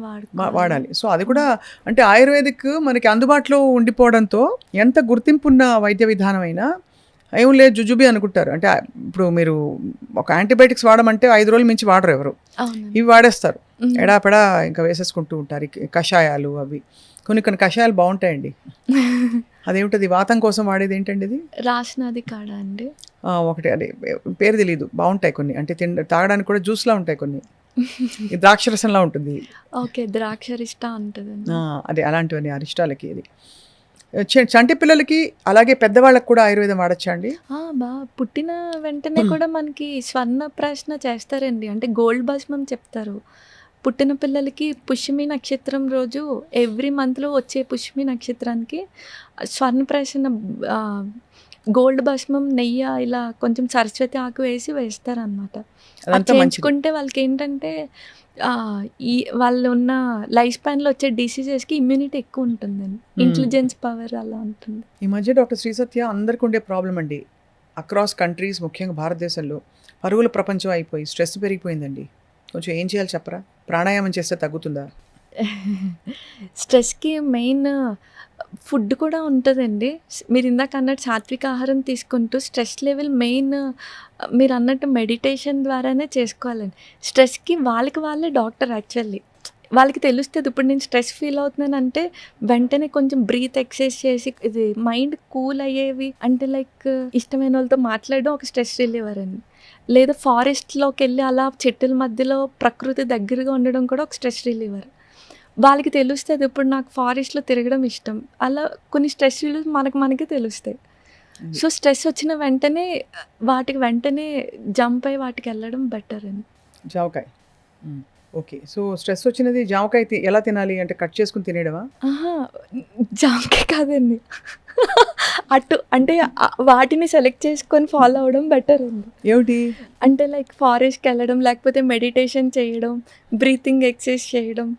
వాడాలి. సో అది కూడా అంటే ఆయుర్వేదిక్ మనకి అందుబాటులో ఉండిపోవడంతో ఎంత గుర్తింపు ఉన్న వైద్య విధానం అయినా ఏం లేదు జుజుబి అనుకుంటారు. అంటే ఇప్పుడు మీరు ఒక యాంటీబయాటిక్స్ వాడమంటే 5 రోజులు మించి వాడరు ఎవరు. ఇవి వాడేస్తారు, ఎడాపెడా ఇంకా వేసేసుకుంటూ ఉంటారు. కషాయాలు అవి కొన్ని కషాయాలు బాగుంటాయండి. అదేమిటది వాతం కోసం వాడేది ఏంటండి? ఇది
రాసినది కాడా అండి?
ఒకటి అదే పేరు తెలియదు, బాగుంటాయి కొన్ని. అంటే తాగడానికి కూడా జ్యూస్లా ఉంటాయి కొన్ని. ద్రాక్షరసంలా ఉంటుంది.
ఓకే, ద్రాక్షరిష్ట ఉంటుంది.
అదే అలాంటివన్నీ అరిష్టాలకి. ఇది చంటి పిల్లలకి అలాగే పెద్దవాళ్ళకి కూడా ఆయుర్వేదం వాడచ్చా అండి?
పుట్టిన వెంటనే కూడా మనకి స్వర్ణ ప్రశ్న చేస్తారండి. అంటే గోల్డ్ భస్మం చెప్తారు. పుట్టిన పిల్లలకి పుష్యమి నక్షత్రం రోజు ఎవ్రీ మంత్లో వచ్చే పుష్యమి నక్షత్రానికి స్వర్ణప్రాశన గోల్డ్ భస్మం, నెయ్యి ఇలా కొంచెం సరస్వతి ఆకు వేస్తారనమాట. చేయించుకుంటే వాళ్ళకి ఏంటంటే వాళ్ళు ఉన్న లైఫ్ స్పాన్లో వచ్చే డిసీజెస్కి ఇమ్యూనిటీ ఎక్కువ ఉంటుందండి, ఇంటెలిజెన్స్ పవర్ అలా ఉంటుంది.
ఈ మధ్య డాక్టర్ శ్రీ సత్య అందరికీ ఉండే ప్రాబ్లం అండి, అక్రాస్ కంట్రీస్, ముఖ్యంగా భారతదేశంలో పరుగుల ప్రపంచం అయిపోయి స్ట్రెస్ పెరిగిపోయిందండి. కొంచెం ఏం చేయాలి చెప్పరా? ప్రాణాయామం చేస్తే తగ్గుతుందా?
స్ట్రెస్కి మెయిన్ ఫుడ్ కూడా ఉంటుందండి. మీరు ఇందాక అన్నట్టు సాత్విక ఆహారం తీసుకుంటూ స్ట్రెస్ లెవెల్ మెయిన్ మీరు అన్నట్టు మెడిటేషన్ ద్వారానే చేసుకోవాలండి. స్ట్రెస్కి వాళ్ళే డాక్టర్. యాక్చువల్లీ వాళ్ళకి తెలుస్తుంది. ఇప్పుడు నేను స్ట్రెస్ ఫీల్ అవుతున్నాను అంటే వెంటనే కొంచెం బ్రీత్ ఎక్సర్సైజ్ చేసి ఇది మైండ్ కూల్ అయ్యేవి అంటే లైక్ ఇష్టమైన వాళ్ళతో మాట్లాడడం ఒక స్ట్రెస్ రిలీవర్ అండి. లేదా ఫారెస్ట్లోకి వెళ్ళి అలా చెట్టుల మధ్యలో ప్రకృతి దగ్గరగా ఉండడం కూడా ఒక స్ట్రెస్ రిలీవర్. వాళ్ళకి తెలుస్తుంది ఇప్పుడు నాకు ఫారెస్ట్లో తిరగడం ఇష్టం. అలా కొన్ని స్ట్రెస్ రిలీవ్ మనకే తెలుస్తాయి. సో స్ట్రెస్ వచ్చిన వెంటనే వెంటనే జంప్ అయ్యి వాటికి వెళ్ళడం బెటర్ అని.
జామకాయ, ఓకే. సో స్ట్రెస్ వచ్చినది జామకాయ ఎలా తినాలి అంటే కట్ చేసుకుని తినేయడమా?
జామకాయ కాదండి, అటు అంటే వాటిని సెలెక్ట్ చేసుకొని ఫాలో అవ్వడం బెటర్ అండి.
ఏమిటి
అంటే లైక్ ఫారెస్ట్కి వెళ్ళడం, లేకపోతే మెడిటేషన్ చేయడం, బ్రీతింగ్ ఎక్సర్సైజ్ చేయడం,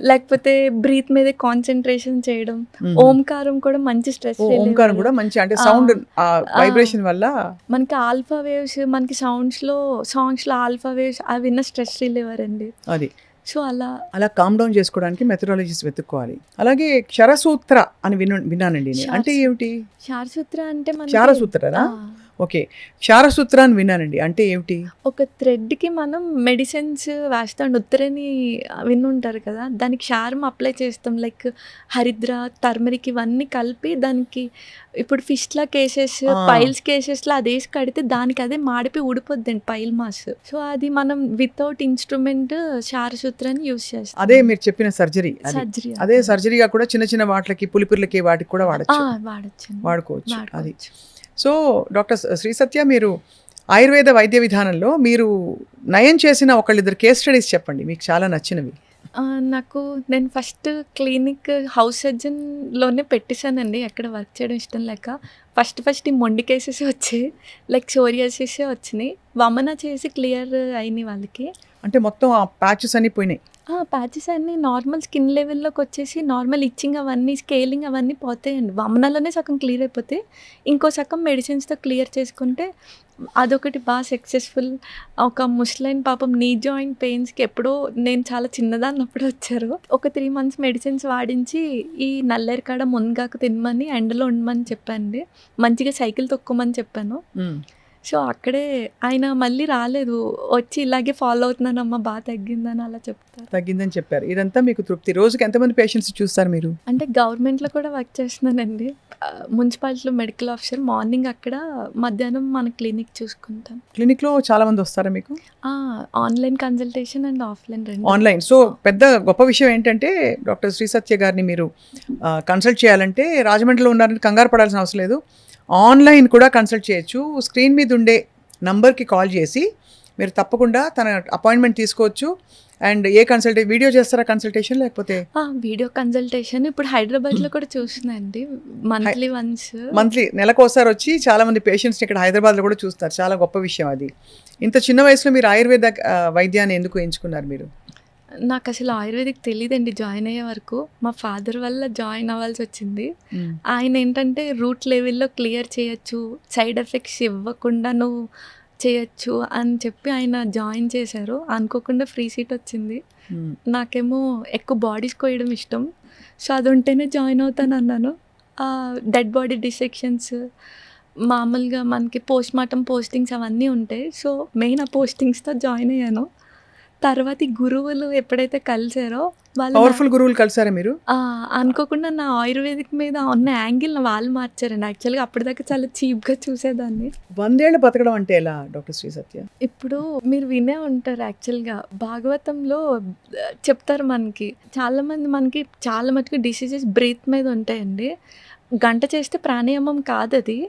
లేకపోతే బ్రీత్ మీద కాన్సన్ట్రేషన్ చేయడం. ఓంకారం కూడా మంచి స్ట్రెస్.
ఓంకారం కూడా మంచి, అంటే సౌండ్ వైబ్రేషన్ వల్ల
మనకి ఆల్ఫా వేవ్స్, మనకి సాంగ్స్లో ఆల్ఫా వేవ్స్ అవి విన్న స్ట్రెస్ రిలీవర్ అండి.
అది
సో అలా
కామ్ డౌన్ చేసుకోవడానికి మెథడాలజీస్ వెతుక్కోవాలి. అలాగే క్షరసూత్ర అని విన్నానండి. అంటే ఏమిటి
క్షారసూత్ర? అంటే
క్షారసూత్రరా? ఓకే, క్షారసూత్ర అని విన్నానండి. అంటే ఏమిటి?
ఒక థ్రెడ్కి మనం మెడిసిన్స్ వేస్తాం. ఉత్తరని విన్నుంటారు కదా, దానికి క్షారం అప్లై చేస్తాం. లైక్ హరిద్ర, టర్మరిక్ ఇవన్నీ కలిపి దానికి ఇప్పుడు ఫిష్లా కేసెస్, పైల్స్ కేసెస్లో అది వేసి కడితే దానికి అదే మాడిపోయి ఊడిపోద్దండి పైల్ మాస్. సో అది మనం వితౌట్ ఇన్స్ట్రుమెంట్ క్షారసూత్రాన్ని యూజ్ చేస్తాం.
అదే మీరు చెప్పిన సర్జరీ. అదే సర్జరీగా కూడా చిన్న చిన్న వాటికి పులిపిర్లకి వాటికి కూడా వాడుకోవచ్చు. అది. సో డాక్టర్ శ్రీ సత్య, మీరు ఆయుర్వేద వైద్య విధానంలో మీరు నయం చేసిన ఒకళ్ళిద్దరు కేస్ స్టడీస్ చెప్పండి, మీకు చాలా నచ్చినవి.
నేను ఫస్ట్ క్లినిక్ హౌస్ సర్జన్లోనే పెట్టేశానండి, ఎక్కడ వర్క్ చేయడం ఇష్టం లేక. ఫస్ట్ ఈ మొండి కేసెస్ వచ్చాయి, లైక్ సోరియాసిస్ వచ్చినాయి. వమన చేసి క్లియర్ అయినాయి వాళ్ళకి.
అంటే మొత్తం ఆ ప్యాచెస్ అన్నీ పోయినాయి?
ప్యాచెస్ అన్నీ నార్మల్ స్కిన్ లెవెల్లోకి వచ్చేసి నార్మల్ ఇచ్చింగ్ అవన్నీ, స్కేలింగ్ అవన్నీ పోతాయండి. వమనలోనే సగం క్లియర్ అయిపోతే ఇంకో సగం మెడిసిన్స్తో క్లియర్ చేసుకుంటే అదొకటి బాగా సక్సెస్ఫుల్. ఒక ముస్లైన్ పాపం నీ జాయింట్ పెయిన్స్కి ఎప్పుడో నేను చాలా చిన్నదాన్నప్పుడు వచ్చారు. ఒక 3 months మెడిసిన్స్ వాడించి ఈ నల్లేరు కాడ మునగాకు తినమని, ఎండలో ఉండమని చెప్పండి, మంచిగా సైకిల్ తొక్కమని చెప్పాను. సో అక్కడే ఆయన మళ్ళీ రాలేదు, వచ్చి ఇలాగే ఫాలో అవుతున్నానమ్మా బాగా తగ్గిందని అలా
తగ్గిందని చెప్పారు. ఇదంతా మీకు తృప్తి. రోజుకి ఎంతమంది పేషెంట్స్ చూస్తారు మీరు?
అంటే గవర్నమెంట్లో కూడా వర్క్ చేస్తున్నానండి, మున్సిపాలిటీలో మెడికల్ ఆఫీసర్. మార్నింగ్ అక్కడ, మధ్యాహ్నం మన క్లినిక్ చూసుకుంటాం.
క్లినిక్లో చాలా మంది వస్తారా మీకు?
ఆన్లైన్ కన్సల్టేషన్ అండ్ ఆఫ్లైన్ రెండు.
ఆన్లైన్. సో పెద్ద గొప్ప విషయం ఏంటంటే డాక్టర్ శ్రీ సత్య గారిని మీరు కన్సల్ట్ చేయాలంటే రాజమండ్రిలో ఉన్నారని కంగారు పడాల్సిన అవసరం లేదు. ఆన్లైన్ కూడా కన్సల్ట్ చేయొచ్చు. స్క్రీన్ మీద ఉండే నంబర్కి కాల్ చేసి మీరు తప్పకుండా తన అపాయింట్మెంట్ తీసుకోవచ్చు. అండ్ ఏ వీడియో చేస్తారా కన్సల్టేషన్, లేకపోతే
వీడియో కన్సల్టేషన్ ఇప్పుడు హైదరాబాద్లో కూడా చూస్తున్నాయండి, మంత్లీ వన్స్.
మంత్లీ నెలకోసారి వచ్చి చాలామంది పేషెంట్స్ని ఇక్కడ హైదరాబాద్లో కూడా చూస్తారు. చాలా గొప్ప విషయం అది. ఇంత చిన్న వయసులో మీరు ఆయుర్వేద వైద్యాన్ని ఎందుకు ఎంచుకున్నారు మీరు?
నాకు అసలు ఆయుర్వేదిక్ తెలియదండి జాయిన్ అయ్యే వరకు. మా ఫాదర్ వల్ల జాయిన్ అవ్వాల్సి వచ్చింది. ఆయన ఏంటంటే రూట్ లెవెల్లో క్లియర్ చేయొచ్చు, సైడ్ ఎఫెక్ట్స్ ఇవ్వకుండా నువ్వు చేయొచ్చు అని చెప్పి ఆయన జాయిన్ చేశారు. అనుకోకుండా ఫ్రీ సీట్ వచ్చింది. నాకేమో ఎక్కువ బాడీస్ కోయడం ఇష్టం. సో అది ఉంటేనే జాయిన్ అవుతాను అన్నాను. డెడ్ బాడీ డిసెక్షన్స్, మామూలుగా మనకి పోస్ట్ మార్టం పోస్టింగ్స్ అవన్నీ ఉంటాయి. సో మెయిన్ ఆ పోస్టింగ్స్తో జాయిన్ అయ్యాను. తర్వాత ఈ గురువులు ఎప్పుడైతే కలిసారో వాళ్ళు
పవర్ఫుల్ గురువులు కలిసారా మీరు?
అనుకోకుండా నా ఆయుర్వేదిక్ మీద ఉన్న యాంగిల్ వాళ్ళు మార్చారండి. యాక్చువల్గా అప్పటిదాకా చాలా చీప్గా చూసేదాన్ని.
100 ఏళ్ళు బతకడం అంటే ఎలా డాక్టర్ శ్రీ సత్య?
ఇప్పుడు మీరు వినే ఉంటారు, యాక్చువల్గా భాగవతంలో చెప్తారు మనకి చాలామంది, మనకి చాలా మటుకు డిసీజెస్ బ్రీత్ మీద ఉంటాయండి. గంట చేస్తే ప్రాణాయామం కాదు అది.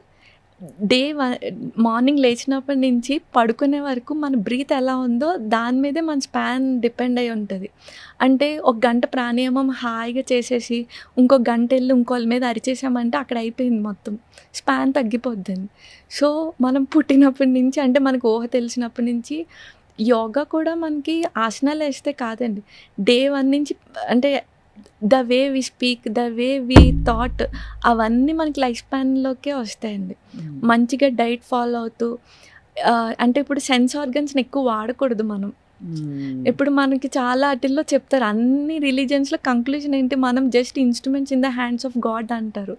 మార్నింగ్ లేచినప్పటి నుంచి పడుకునే వరకు మన బ్రీత్ ఎలా ఉందో దాని మీదే మన స్పాన్ డిపెండ్ అయి ఉంటుంది. అంటే ఒక గంట ప్రాణాయామం హాయిగా చేసేసి ఇంకో గంట వెళ్ళి ఇంకోళ్ళ మీద అరిచేసామంటే అక్కడ అయిపోయింది, మొత్తం స్పాన్ తగ్గిపోద్దండి. సో మనం పుట్టినప్పటి నుంచి, అంటే మనకు ఊహ తెలిసినప్పటి నుంచి యోగా కూడా మనకి ఆసనాలు వేస్తే కాదండి, డే 1 నుంచి, అంటే the way we speak, the way we thought, అవన్నీ మనకి లైఫ్ స్పాన్లోకే వస్తాయండి. మంచిగా డైట్ ఫాలో అవుతూ, అంటే ఇప్పుడు సెన్స్ ఆర్గన్స్ని ఎక్కువ వాడకూడదు మనం. ఇప్పుడు మనకి చాలా వాటిల్లో చెప్తారు, అన్ని రిలీజియన్స్లో కంక్లూజన్ ఏంటి, మనం just instruments in the hands of God అంటారు.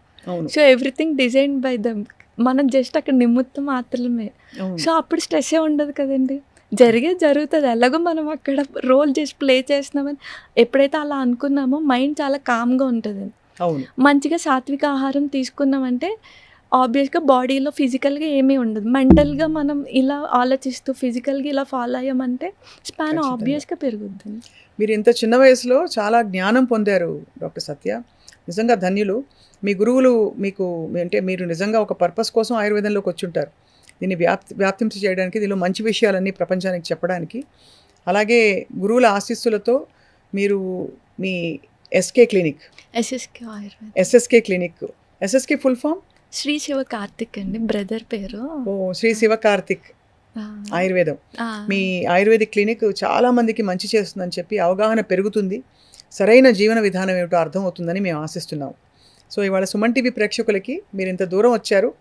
So everything design by them, మనం జస్ట్ అక్కడ నిమిత్తం మాత్రమే. సో అప్పుడు స్ట్రెస్సే ఉండదు కదండి, జరుగుతుంది. ఎలాగో మనం అక్కడ రోల్ చేసి ప్లే చేస్తున్నామని ఎప్పుడైతే అలా అనుకున్నామో మైండ్ చాలా కామ్గా ఉంటుంది. మంచిగా సాత్విక ఆహారం తీసుకున్నామంటే ఆబ్వియస్గా బాడీలో ఫిజికల్గా ఏమీ ఉండదు. మెంటల్గా మనం ఇలా ఆలోచిస్తూ ఫిజికల్గా ఇలా ఫాలో అయ్యామంటే స్పాన్ ఆబ్వియస్గా పెరుగుద్ది.
మీరు ఇంత చిన్న వయసులో చాలా జ్ఞానం పొందారు డాక్టర్ సత్య, నిజంగా ధన్యులు. మీ గురువులు మీకు, అంటే మీరు నిజంగా ఒక పర్పస్ కోసం ఆయుర్వేదంలోకి వచ్చి ఉంటారు. దీన్ని వ్యాప్తించి చేయడానికి, దీనిలో మంచి విషయాలన్నీ ప్రపంచానికి చెప్పడానికి. అలాగే గురువుల ఆశీస్సులతో మీరు మీ SSK clinic, SSK full form
Shri Shiva Karthik అండి, బ్రదర్ పేరు.
శ్రీ శివ కార్తిక్ ఆయుర్వేదం. మీ ఆయుర్వేదిక్ క్లినిక్ చాలా మందికి మంచి చేస్తుందని చెప్పి అవగాహన పెరుగుతుంది, సరైన జీవన విధానం ఏమిటో అర్థమవుతుందని మేము ఆశిస్తున్నాం. సో ఇవాళ సుమన్ టీవీ ప్రేక్షకులకి మీరు ఇంత దూరం వచ్చారు,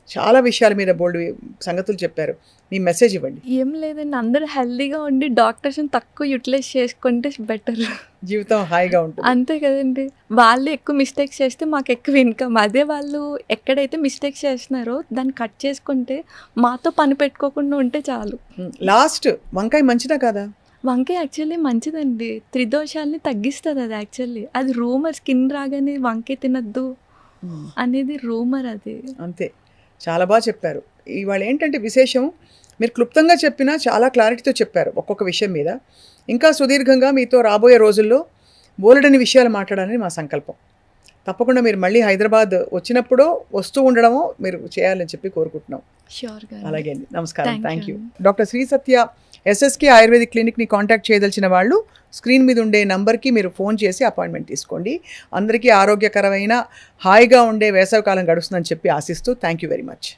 చాలా విషయాల మీద బోల్డ్ సంగతులు చెప్పారు, మీ మెసేజ్ ఇవ్వండి.
ఏం లేదండి, అందరూ హెల్దీగా ఉండి డాక్టర్స్ని తక్కువ యూటిలైజ్ చేసుకుంటే బెటర్,
జీవితం హాయిగా ఉంటుంది.
అంతే కదండి. వాళ్ళు ఎక్కువ మిస్టేక్స్ చేస్తే మాకు ఎక్కువ ఇన్కమ్. అదే వాళ్ళు ఎక్కడైతే మిస్టేక్స్ చేస్తున్నారో దాన్ని కట్ చేసుకుంటే, మాతో పని పెట్టుకోకుండా ఉంటే చాలు.
లాస్ట్, వంకాయ మంచిదా కాదా?
వంకాయ యాక్చువల్లీ మంచిదండి, త్రిదోషాలని తగ్గిస్తుంది అది. యాక్చువల్లీ అది రూమర్, స్కిన్ రాగానే వంకాయ తినద్దు అనేది రూమర్ అది.
అంతే, చాలా బాగా చెప్పారు. ఇవాళ ఏంటంటే విశేషం, మీరు క్లుప్తంగా చెప్పినా చాలా క్లారిటీతో చెప్పారు ఒక్కొక్క విషయం మీద. ఇంకా సుదీర్ఘంగా మీతో రాబోయే రోజుల్లో బోలెడని విషయాలు మాట్లాడాలని మా సంకల్పం. తప్పకుండా మీరు మళ్ళీ హైదరాబాద్ వచ్చినప్పుడు వస్తూ ఉండడమో మీరు చేయాలని చెప్పి కోరుకుంటున్నాం.
షూర్గా.
అలాగే అండి, నమస్కారం, thank you. Doctor Shri Satya SSK ayurvedic క్లినిక్ని కాంటాక్ట్ చేయదలిచిన వాళ్ళు స్క్రీన్ మీద ఉండే నంబర్కి మీరు ఫోన్ చేసి అపాయింట్మెంట్ తీసుకోండి. అందరికీ ఆరోగ్యకరమైన హాయిగా ఉండే వేసవికాలం గడుస్తుందని చెప్పి ఆశిస్తూ థ్యాంక్ యూ వెరీ మచ్.